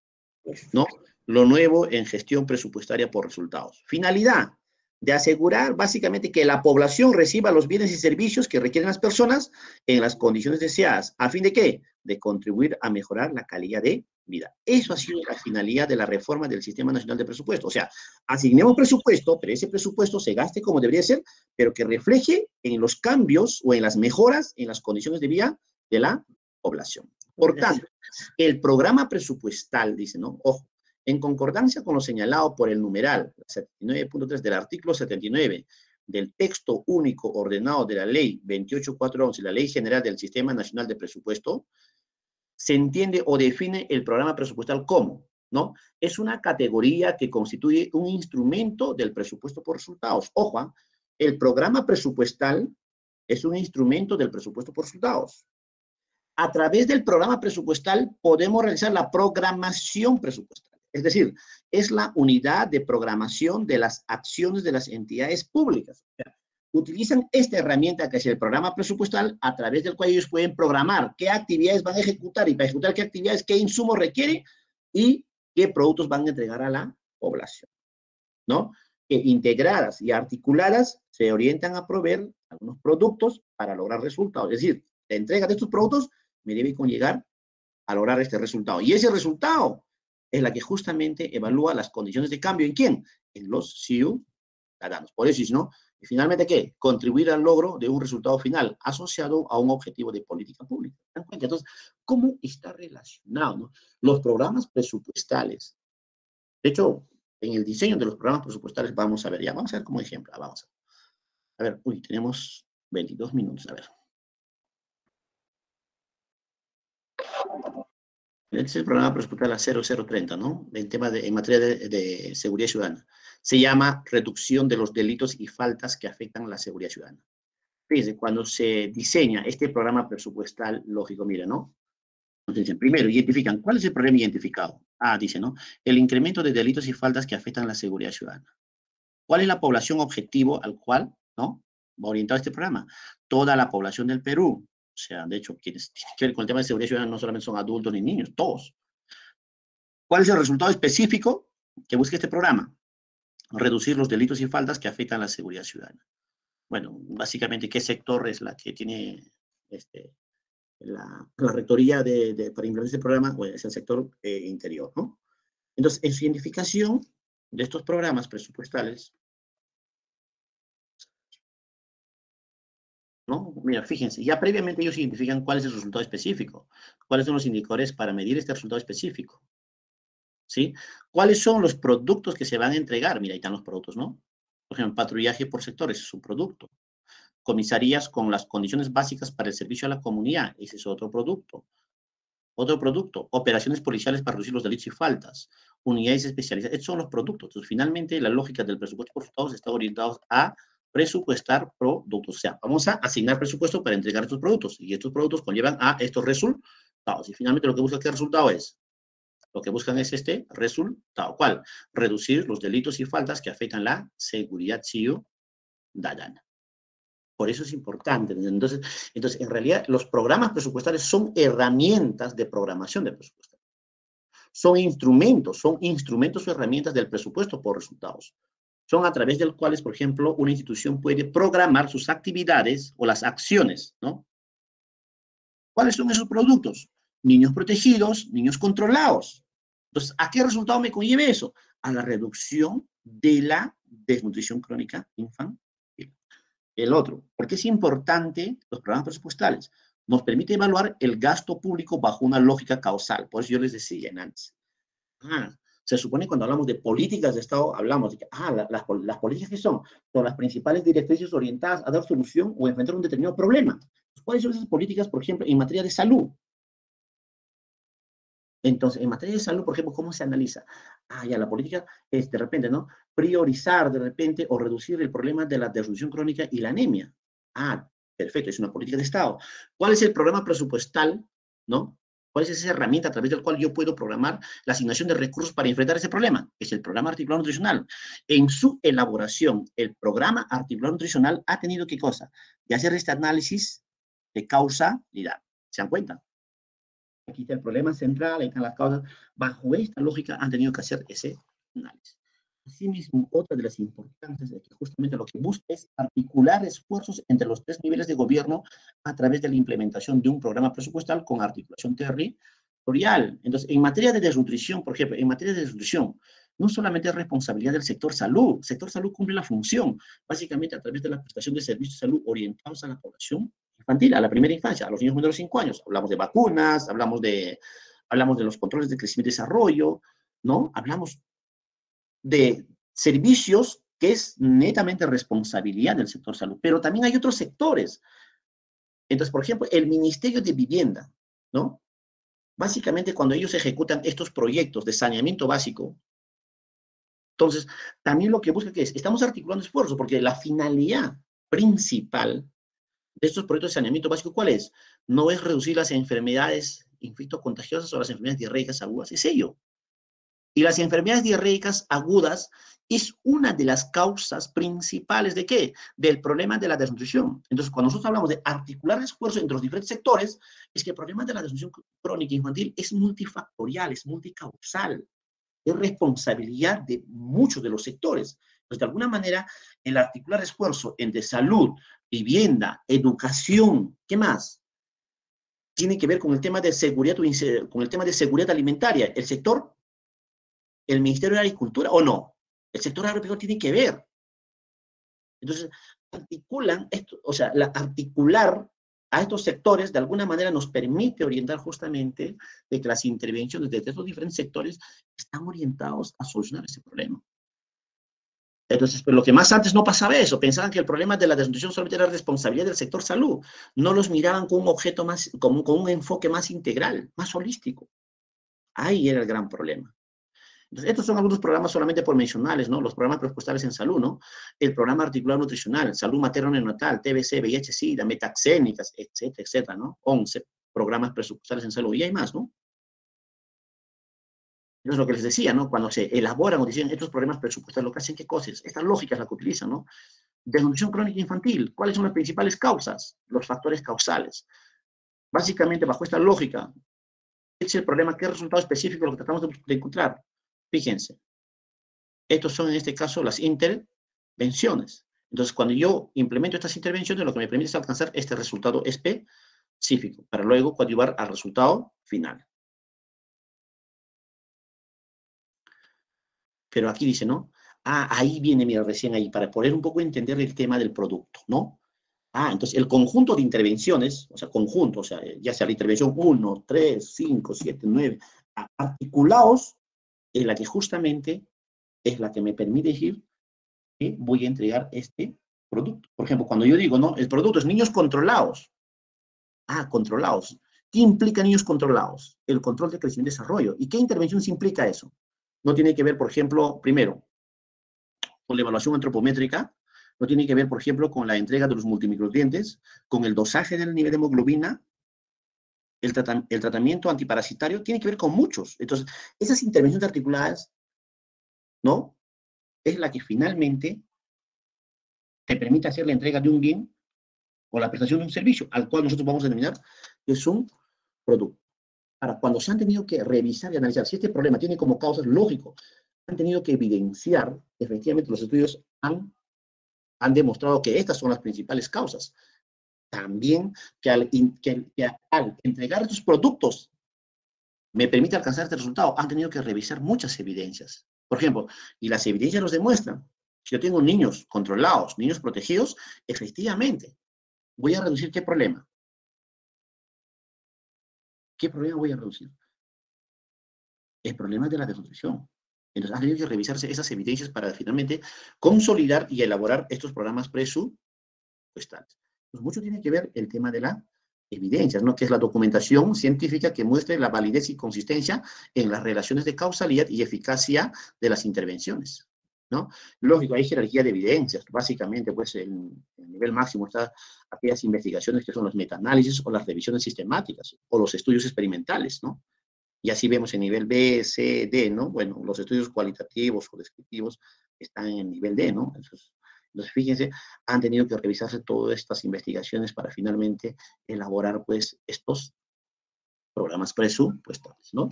¿no? Lo nuevo en gestión presupuestaria por resultados. Finalidad, de asegurar básicamente que la población reciba los bienes y servicios que requieren las personas en las condiciones deseadas. ¿A fin de qué? De contribuir a mejorar la calidad de vida. Eso ha sido la finalidad de la reforma del Sistema Nacional de Presupuesto. O sea, asignemos presupuesto, pero ese presupuesto se gaste como debería ser, pero que refleje en los cambios o en las mejoras en las condiciones de vida de la población. Por tanto, el programa presupuestal, dice, ¿no? Ojo, en concordancia con lo señalado por el numeral 79.3 del artículo 79 del texto único ordenado de la Ley 28411, la Ley General del Sistema Nacional de Presupuesto, se entiende o define el programa presupuestal como, ¿no? Es una categoría que constituye un instrumento del presupuesto por resultados. Ojo, el programa presupuestal es un instrumento del presupuesto por resultados. A través del programa presupuestal podemos realizar la programación presupuestal. Es decir, es la unidad de programación de las acciones de las entidades públicas. O sea, utilizan esta herramienta que es el programa presupuestal a través del cual ellos pueden programar qué actividades van a ejecutar y para ejecutar qué actividades, qué insumos requiere y qué productos van a entregar a la población, ¿no? que integradas y articuladas se orientan a proveer algunos productos para lograr resultados. Es decir, la entrega de estos productos me debe conllevar a lograr este resultado. Y ese resultado es la que justamente evalúa las condiciones de cambio. ¿En quién? En los ciudadanos. Por eso, ¿no? Y finalmente, ¿qué? Contribuir al logro de un resultado final asociado a un objetivo de política pública. ¿Se dan cuenta? Entonces, ¿cómo está relacionado, ¿no? Los programas presupuestales? De hecho, en el diseño de los programas presupuestales vamos a ver, ya vamos a ver como ejemplo, vamos a ver, uy, tenemos 22 minutos, a ver. Este es el programa presupuestal a 0030, ¿no? En materia de seguridad ciudadana. Se llama reducción de los delitos y faltas que afectan a la seguridad ciudadana. Fíjense, cuando se diseña este programa presupuestal, lógico, mira, ¿no? Entonces dicen, primero, identifican, ¿cuál es el problema identificado? Ah, dice, ¿no? El incremento de delitos y faltas que afectan a la seguridad ciudadana. ¿Cuál es la población objetivo al cual, ¿no? Va orientado este programa? Toda la población del Perú. O sea, de hecho, quienes tienen que ver con el tema de seguridad ciudadana no solamente son adultos ni niños, todos. ¿Cuál es el resultado específico que busca este programa? Reducir los delitos y faltas que afectan a la seguridad ciudadana. Bueno, básicamente, ¿qué sector es la que tiene la rectoría para implementar este programa? Bueno, es el sector interior, ¿no? Entonces, en su identificación de estos programas presupuestales, ¿no? Mira, fíjense, ya previamente ellos identifican cuál es el resultado específico, cuáles son los indicadores para medir este resultado específico, ¿sí? ¿Cuáles son los productos que se van a entregar? Mira, ahí están los productos, ¿no? Por ejemplo, patrullaje por sectores es un producto. Comisarías con las condiciones básicas para el servicio a la comunidad, ese es otro producto. Otro producto, operaciones policiales para reducir los delitos y faltas, unidades especializadas, estos son los productos. Entonces, finalmente, la lógica del presupuesto por resultados está orientada a presupuestar productos. O sea, vamos a asignar presupuesto para entregar estos productos, y estos productos conllevan a estos resultados. Y finalmente, lo que busca, ¿qué resultado es? Lo que buscan es este resultado. ¿Cuál? Reducir los delitos y faltas que afectan la seguridad ciudadana. Por eso es importante. Entonces, en realidad, los programas presupuestales son herramientas de programación de presupuesto. Son instrumentos o herramientas del presupuesto por resultados. Son a través del cuales, por ejemplo, una institución puede programar sus actividades o las acciones, ¿no? ¿Cuáles son esos productos? Niños protegidos, niños controlados. Entonces, ¿a qué resultado me conlleve eso? A la reducción de la desnutrición crónica infantil. El otro, ¿por qué es importante los programas presupuestales? Nos permite evaluar el gasto público bajo una lógica causal. Por eso yo les decía antes. Se supone cuando hablamos de políticas de Estado, hablamos de que las políticas que son las principales directrices orientadas a dar solución o enfrentar un determinado problema. ¿Cuáles son esas políticas, por ejemplo, en materia de salud? Entonces, en materia de salud, por ejemplo, ¿cómo se analiza? Ya la política es de repente, ¿no? Priorizar de repente o reducir el problema de la desnutrición crónica y la anemia. Perfecto, es una política de Estado. ¿Cuál es el programa presupuestal, ¿no? ¿Cuál es esa herramienta a través del cual yo puedo programar la asignación de recursos para enfrentar ese problema? Es el programa articulado nutricional. En su elaboración, el programa articulado nutricional ha tenido ¿qué cosa? De hacer este análisis de causalidad. ¿Se dan cuenta? Aquí está el problema central, ahí están las causas. Bajo esta lógica han tenido que hacer ese análisis. Asimismo, otra de las importancias de que justamente lo que busca es articular esfuerzos entre los tres niveles de gobierno a través de la implementación de un programa presupuestal con articulación territorial. Entonces, en materia de desnutrición, por ejemplo, en materia de desnutrición, no solamente es responsabilidad del sector salud. El sector salud cumple la función, básicamente a través de la prestación de servicios de salud orientados a la población infantil, a la primera infancia, a los niños menores de 5 años. Hablamos de vacunas, hablamos de los controles de crecimiento y desarrollo, ¿no? Hablamos de servicios que es netamente responsabilidad del sector salud, pero también hay otros sectores. Entonces, por ejemplo, el Ministerio de Vivienda, ¿no? Básicamente, cuando ellos ejecutan estos proyectos de saneamiento básico, entonces, también lo que busca que es, estamos articulando esfuerzos, porque la finalidad principal de estos proyectos de saneamiento básico, ¿cuál es? No es reducir las enfermedades infectocontagiosas o las enfermedades diarreicas agudas, es ello. Y las enfermedades diarreicas agudas es una de las causas principales ¿de qué? Del problema de la desnutrición. Entonces, cuando nosotros hablamos de articular esfuerzos entre los diferentes sectores, es que el problema de la desnutrición crónica infantil es multifactorial, es multicausal, es responsabilidad de muchos de los sectores. Pues de alguna manera, el articular esfuerzo entre salud, vivienda, educación, ¿qué más? Tiene que ver con el tema de seguridad, con el tema de seguridad alimentaria. El sector, el Ministerio de Agricultura, ¿o no? El sector agropecuario tiene que ver. Entonces, articulan esto, o sea, articular a estos sectores de alguna manera nos permite orientar justamente de que las intervenciones de estos diferentes sectores están orientados a solucionar ese problema. Entonces, pero lo que más antes no pasaba eso, pensaban que el problema de la desnutrición solamente era responsabilidad del sector salud, no los miraban con un objeto más, con un enfoque más integral, más holístico. Ahí era el gran problema. Entonces, estos son algunos programas solamente por mencionarles, ¿no? Los programas presupuestales en salud, ¿no? El programa articulado nutricional, salud materno-neonatal, TBC, VIH, SIDA, metaxénicas, etcétera, etcétera, ¿no? 11 programas presupuestales en salud, y hay más, ¿no? Eso es lo que les decía, ¿no? Cuando se elaboran o dicen estos programas presupuestales, lo que hacen, ¿qué cosas? Esta lógica es la que utilizan, ¿no? Desnutrición crónica infantil, ¿cuáles son las principales causas? Los factores causales. Básicamente, bajo esta lógica, ¿qué es el problema? ¿Qué resultado específico lo que tratamos de encontrar? Fíjense, estos son en este caso las intervenciones. Entonces, cuando yo implemento estas intervenciones, lo que me permite es alcanzar este resultado específico, para luego coadyuvar al resultado final. Pero aquí dice, ¿no? Ah, ahí viene, mira, recién ahí, para poder un poco entender el tema del producto, ¿no? Ah, entonces el conjunto de intervenciones, o sea, conjunto, o sea, ya sea la intervención 1, 3, 5, 7, 9, articulados, es la que justamente es la que me permite decir que voy a entregar este producto. Por ejemplo, cuando yo digo, ¿no? El producto es niños controlados. Ah, controlados. ¿Qué implica niños controlados? El control de crecimiento y desarrollo. ¿Y qué intervenciones implica eso? No tiene que ver, por ejemplo, primero, con la evaluación antropométrica, no tiene que ver, por ejemplo, con la entrega de los multimicronutrientes, con el dosaje del nivel de hemoglobina, el tratamiento antiparasitario, tiene que ver con muchos. Entonces, esas intervenciones articuladas, ¿no? Es la que finalmente te permite hacer la entrega de un bien o la prestación de un servicio, al cual nosotros vamos a denominar que es un producto. Ahora, cuando se han tenido que revisar y analizar si este problema tiene como causas, lógico, han tenido que evidenciar, efectivamente los estudios han demostrado que estas son las principales causas. También que al entregar estos productos me permite alcanzar este resultado, han tenido que revisar muchas evidencias. Por ejemplo, y las evidencias nos demuestran, si yo tengo niños controlados, niños protegidos, efectivamente, voy a reducir ¿qué problema? ¿Qué problema voy a reducir? El problema de la desnutrición. Entonces, han tenido que revisarse esas evidencias para finalmente consolidar y elaborar estos programas presupuestales. Pues mucho tiene que ver el tema de la evidencias, ¿no? Que es la documentación científica que muestre la validez y consistencia en las relaciones de causalidad y eficacia de las intervenciones, ¿no? Lógico, hay jerarquía de evidencias. Básicamente, pues, el nivel máximo está aquellas investigaciones que son los metaanálisis o las revisiones sistemáticas o los estudios experimentales, ¿no? Y así vemos el nivel B, C, D, ¿no? Bueno, los estudios cualitativos o descriptivos están en el nivel D, ¿no? Entonces, fíjense, han tenido que revisarse todas estas investigaciones para finalmente elaborar, pues, estos programas presupuestales, ¿no?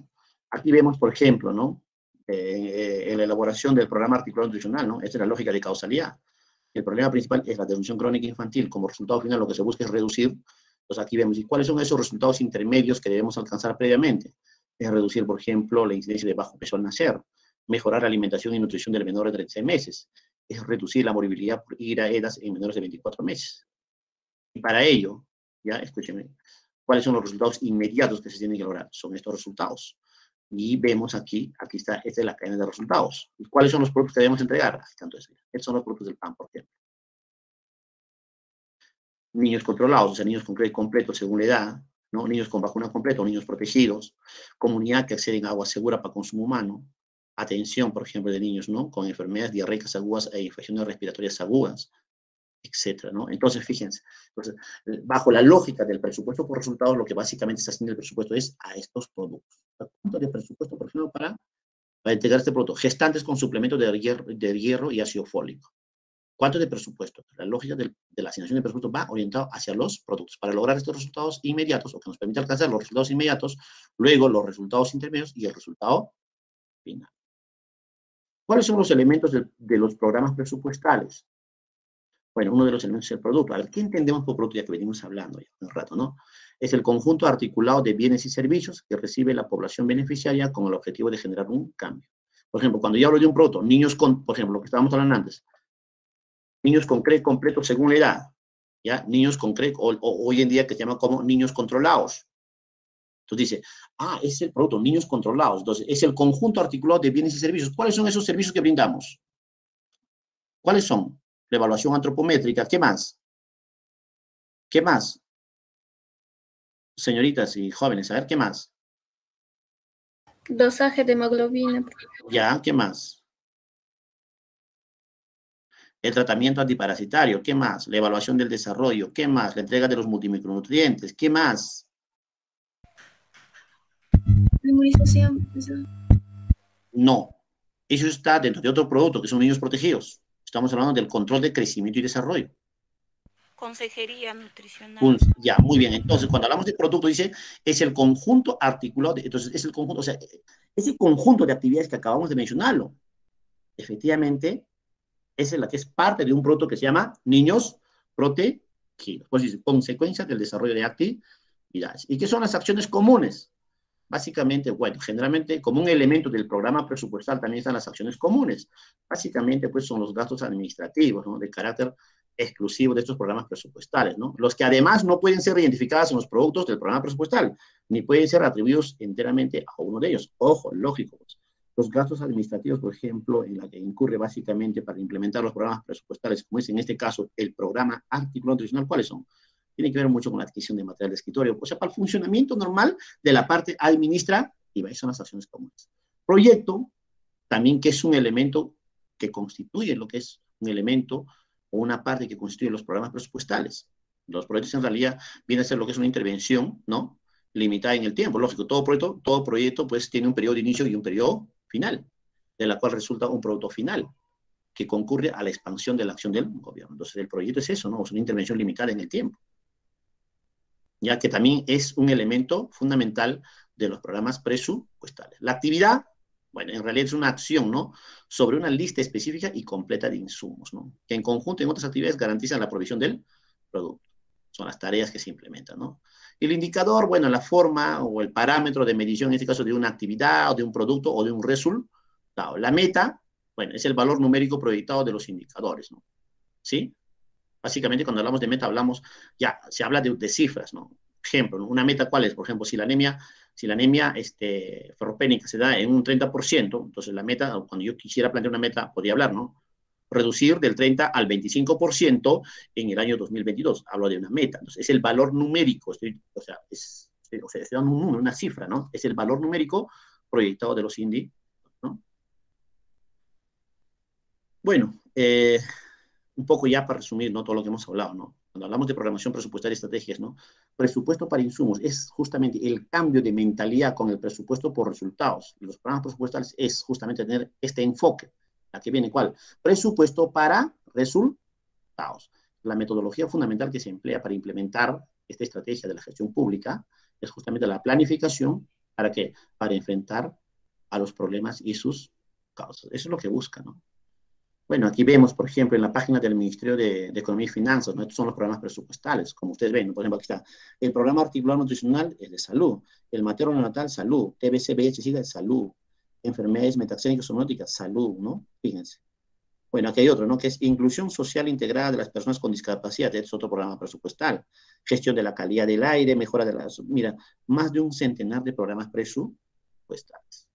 Aquí vemos, por ejemplo, ¿no? En la elaboración del programa articulado nutricional, ¿no? Esta es la lógica de causalidad. El problema principal es la desnutrición crónica infantil. Como resultado final, lo que se busca es reducir. Entonces, aquí vemos, ¿y cuáles son esos resultados intermedios que debemos alcanzar previamente? Es reducir, por ejemplo, la incidencia de bajo peso al nacer, mejorar la alimentación y nutrición del menor de 36 meses, es reducir la morbilidad por IRA-EDAS en menores de 24 meses. Y para ello, ya escúchenme, ¿cuáles son los resultados inmediatos que se tienen que lograr? Son estos resultados. Y vemos aquí está, esta es la cadena de resultados. ¿Y cuáles son los productos que debemos entregar? Estos son los productos del PAN, por ejemplo. Niños controlados, o sea, niños con crédito completo según la edad, ¿no? Niños con vacuna completa, niños protegidos, comunidad que acceden a agua segura para consumo humano, atención, por ejemplo, de niños, ¿no? Con enfermedades diarreicas agudas e infecciones respiratorias agudas, etcétera, ¿no? Entonces, fíjense, entonces, bajo la lógica del presupuesto por resultados, lo que básicamente está haciendo el presupuesto es a estos productos. ¿Cuánto de presupuesto, por ejemplo, para integrar este producto? Gestantes con suplemento de hierro y ácido fólico. ¿Cuánto de presupuesto? La lógica de la asignación de presupuesto va orientado hacia los productos para lograr estos resultados inmediatos o que nos permite alcanzar los resultados inmediatos, luego los resultados intermedios y el resultado final. ¿Cuáles son los elementos de los programas presupuestales? Bueno, uno de los elementos es el producto. A ver, ¿qué entendemos por producto? Ya que venimos hablando ya un rato, ¿no? Es el conjunto articulado de bienes y servicios que recibe la población beneficiaria con el objetivo de generar un cambio. Por ejemplo, cuando yo hablo de un producto, niños con, por ejemplo, lo que estábamos hablando antes, niños con CRE completo según la edad, ¿ya? Niños con CRE, o hoy en día que se llama como niños controlados. Entonces dice, es el producto, niños controlados. Entonces, es el conjunto articulado de bienes y servicios. ¿Cuáles son esos servicios que brindamos? ¿Cuáles son? La evaluación antropométrica. ¿Qué más? ¿Qué más? Señoritas y jóvenes, a ver, ¿qué más? Dosaje de hemoglobina. Ya, ¿qué más? El tratamiento antiparasitario, ¿qué más? La evaluación del desarrollo, ¿qué más? La entrega de los multimicronutrientes, ¿qué más? La inmunización. No, eso está dentro de otro producto, que son niños protegidos. Estamos hablando del control de crecimiento y desarrollo. Consejería nutricional. Ya, muy bien. Entonces, cuando hablamos de producto, dice, es el conjunto articulado, entonces es el conjunto, o sea, ese conjunto de actividades que acabamos de mencionarlo, efectivamente, esa es la que es parte de un producto que se llama niños protegidos. Pues dice, consecuencias del desarrollo de actividades. ¿Y qué son las acciones comunes? Básicamente, bueno, generalmente como un elemento del programa presupuestal también están las acciones comunes. Básicamente, pues son los gastos administrativos, ¿no? De carácter exclusivo de estos programas presupuestales, ¿no? Los que además no pueden ser identificados en los productos del programa presupuestal, ni pueden ser atribuidos enteramente a uno de ellos. Ojo, lógico, pues. Los gastos administrativos, por ejemplo, en la que incurre básicamente para implementar los programas presupuestales, como es en este caso el programa articulado nutricional, ¿cuáles son? Tiene que ver mucho con la adquisición de material de escritorio, o sea, para el funcionamiento normal de la parte administrativa, y son las acciones comunes. Proyecto, también que es un elemento que constituye lo que es un elemento o una parte que constituye los programas presupuestales. Los proyectos en realidad viene a ser lo que es una intervención, ¿no? Limitada en el tiempo. Lógico, todo proyecto pues tiene un periodo de inicio y un periodo final, de la cual resulta un producto final que concurre a la expansión de la acción del gobierno. Entonces, el proyecto es eso, ¿no? Es una intervención limitada en el tiempo, ya que también es un elemento fundamental de los programas presupuestales. La actividad, bueno, en realidad es una acción, ¿no? Sobre una lista específica y completa de insumos, ¿no? Que en conjunto en otras actividades garantizan la provisión del producto. Son las tareas que se implementan, ¿no? El indicador, bueno, la forma o el parámetro de medición, en este caso de una actividad o de un producto o de un resultado. La meta, bueno, es el valor numérico proyectado de los indicadores, ¿no? ¿Sí? Básicamente, cuando hablamos de meta, ya se habla de cifras, ¿no? Ejemplo, ¿no? Una meta, ¿cuál es? Por ejemplo, si la anemia ferropénica se da en un 30%, entonces la meta, cuando yo quisiera plantear una meta, podría hablar, ¿no? Reducir del 30 al 25% en el año 2022. Hablo de una meta. Entonces, es el valor numérico, se da un número, una cifra, ¿no? Es el valor numérico proyectado de los indicadores, ¿no? Bueno, un poco ya para resumir, ¿no? Todo lo que hemos hablado, ¿no? Cuando hablamos de programación presupuestaria y estrategias, ¿no? Presupuesto para insumos es justamente el cambio de mentalidad con el presupuesto por resultados. Y los programas presupuestales es justamente tener este enfoque. ¿A qué viene cuál? Presupuesto para resultados. La metodología fundamental que se emplea para implementar esta estrategia de la gestión pública es justamente la planificación. ¿Para qué? Para enfrentar a los problemas y sus causas. Eso es lo que busca, ¿no? Bueno, aquí vemos, por ejemplo, en la página del Ministerio de Economía y Finanzas, ¿no? Estos son los programas presupuestales, como ustedes ven, ¿no? Por ejemplo, aquí está el programa articulado nutricional, es de salud, el materno neonatal, salud, TBC, VIH, SIDA, salud, enfermedades metaxénicas zoonóticas, salud, ¿no? Fíjense. Bueno, aquí hay otro, ¿no? Que es inclusión social integrada de las personas con discapacidad, este es otro programa presupuestal, gestión de la calidad del aire, mejora de las, mira, más de un centenar de programas presupuestales,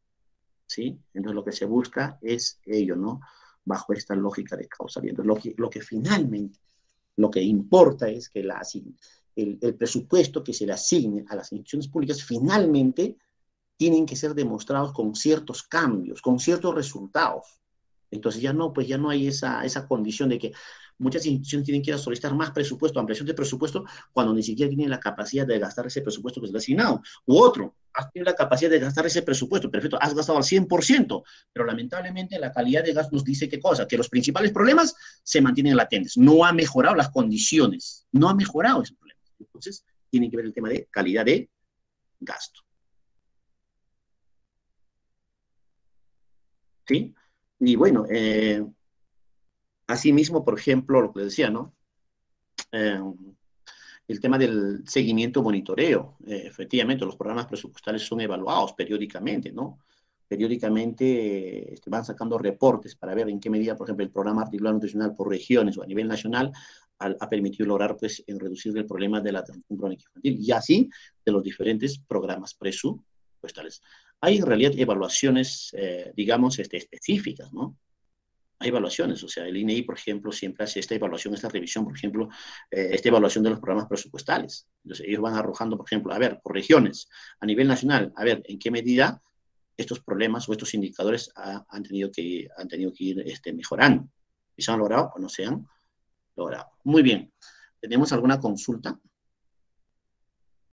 ¿sí? Entonces lo que se busca es ello, ¿no? Bajo esta lógica de causalidad. Entonces, lo que finalmente, lo que importa es que el presupuesto que se le asigne a las instituciones públicas finalmente tienen que ser demostrados con ciertos cambios, con ciertos resultados. Entonces pues ya no hay esa condición de que muchas instituciones tienen que ir a solicitar más presupuesto, ampliación de presupuesto, cuando ni siquiera tienen la capacidad de gastar ese presupuesto que se le ha asignado. U otro, has tenido la capacidad de gastar ese presupuesto, perfecto, has gastado al 100%, pero lamentablemente la calidad de gasto nos dice qué cosa, que los principales problemas se mantienen latentes, no ha mejorado las condiciones, no ha mejorado esos problemas. Entonces, tiene que ver el tema de calidad de gasto. ¿Sí? Y bueno, asimismo, por ejemplo, lo que decía, ¿no? El tema del seguimiento, monitoreo. Efectivamente, los programas presupuestales son evaluados periódicamente, ¿no? Periódicamente van sacando reportes para ver en qué medida, por ejemplo, el programa articulado nutricional por regiones o a nivel nacional ha permitido lograr, pues, en reducir el problema de la atención crónica infantil y así de los diferentes programas presupuestales. Hay en realidad evaluaciones, digamos, específicas, ¿no? Hay evaluaciones, o sea, el INEI, por ejemplo, siempre hace esta evaluación, esta revisión, por ejemplo, esta evaluación de los programas presupuestales. Entonces, ellos van arrojando, por ejemplo, a ver, por regiones, a nivel nacional, a ver, en qué medida estos problemas o estos indicadores han tenido que ir mejorando. ¿Y se han logrado o no se han logrado? Muy bien. ¿Tenemos alguna consulta?